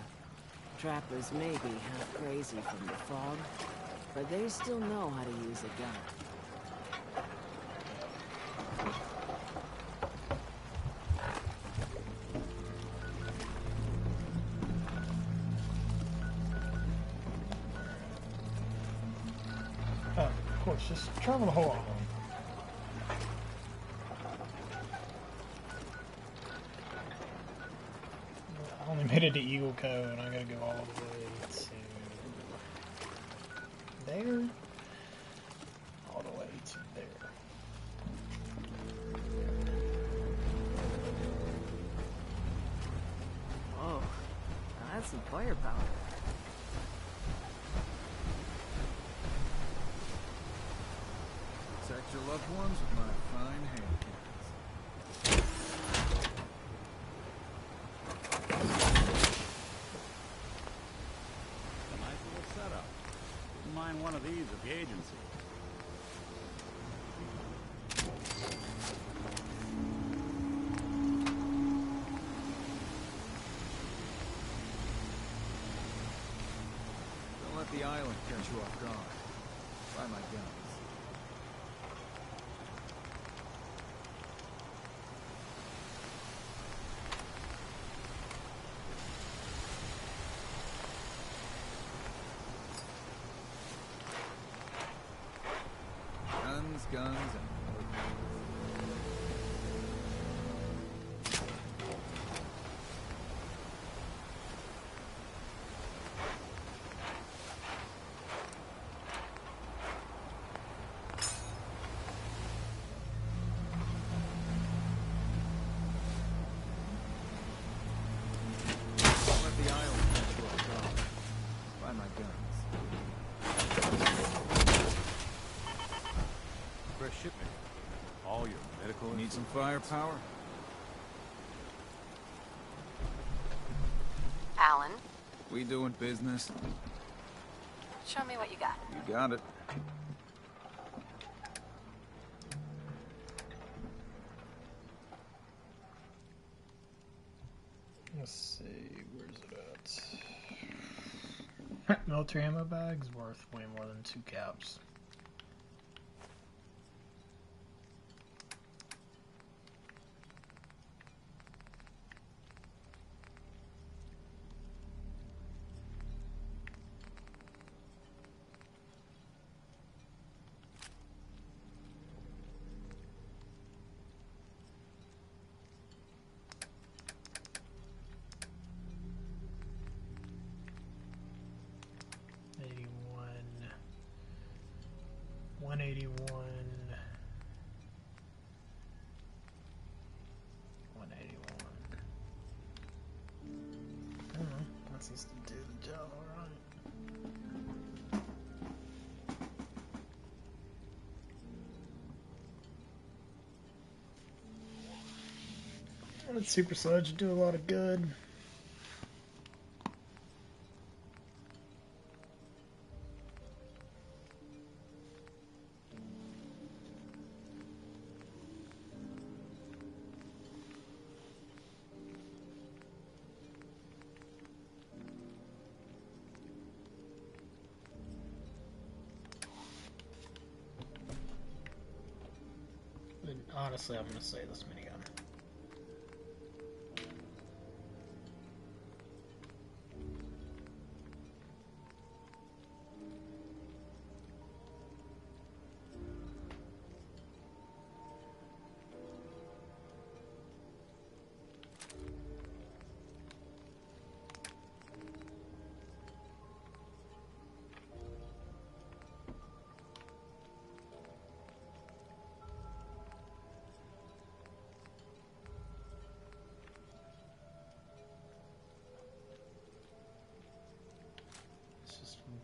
trappers may be half crazy from the fog, but they still know how to use a gun. Oh, of course, just travel the whole island. I only made it to Eagle Cove, and I gotta go all the way to there, all the way to there. Whoa, that's some firepower. Protect your loved ones with my fine hand cannons. A nice little setup. Wouldn't mind one of these at the agency. Don't let the island catch you off guard. Try my guns. Guns, and don't let the island catch you off guard. Try my guns. Fresh shipment. All your medical. Need some firepower? Alan, We doing business? show me what you got. You got it. Let's see, where's it at? Military ammo bag's worth way more than 2 caps. 181. 181. I don't know. That seems to do the job alright. That super sludge do a lot of good. But honestly, I'm going to say this minigun.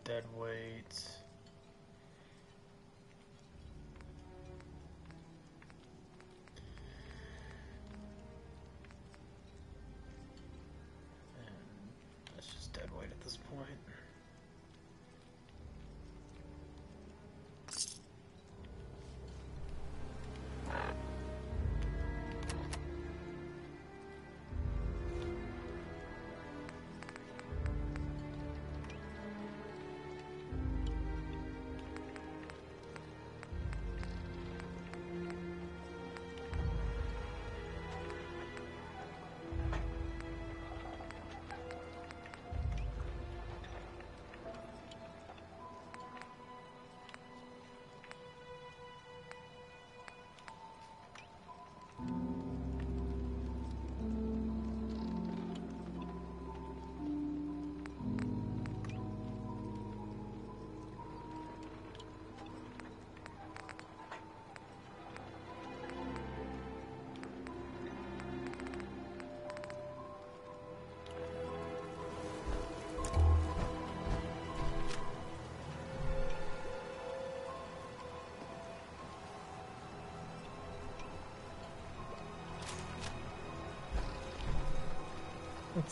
Dead weight. And that's just dead weight at this point.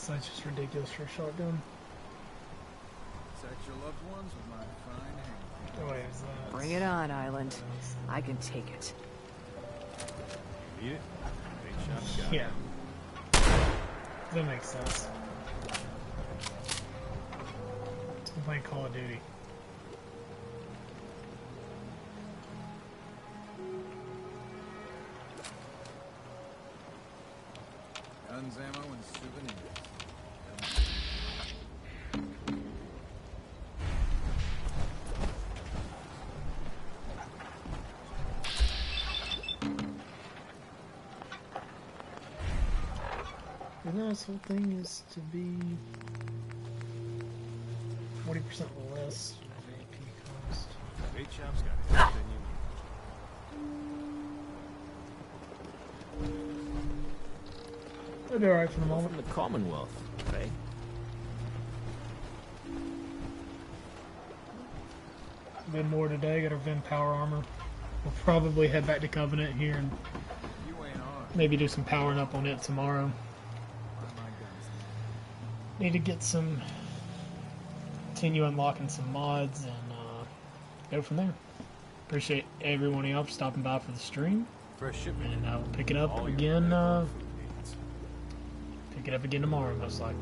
That's just ridiculous for a shotgun. Protect your loved ones with my fine hand. Oh, wait, is that? Bring it on, Island. I can take it. You need it? Bait shop's got it. Yeah. That makes sense. I'm playing Call of Duty. Guns, ammo, and souvenirs. And now this whole thing is to be 40% less AP cost. Bait shop's got everything you need. I'll be alright for the moment. From the Commonwealth, right? A bit more today. Got our Vim power armor. We'll probably head back to Covenant here and maybe do some powering up on it tomorrow. Need to get some, continue unlocking some mods and go from there. Appreciate every one of y'all for stopping by for the stream. Fresh shipment. And I'll pick it up again. Pick it up again tomorrow, most likely.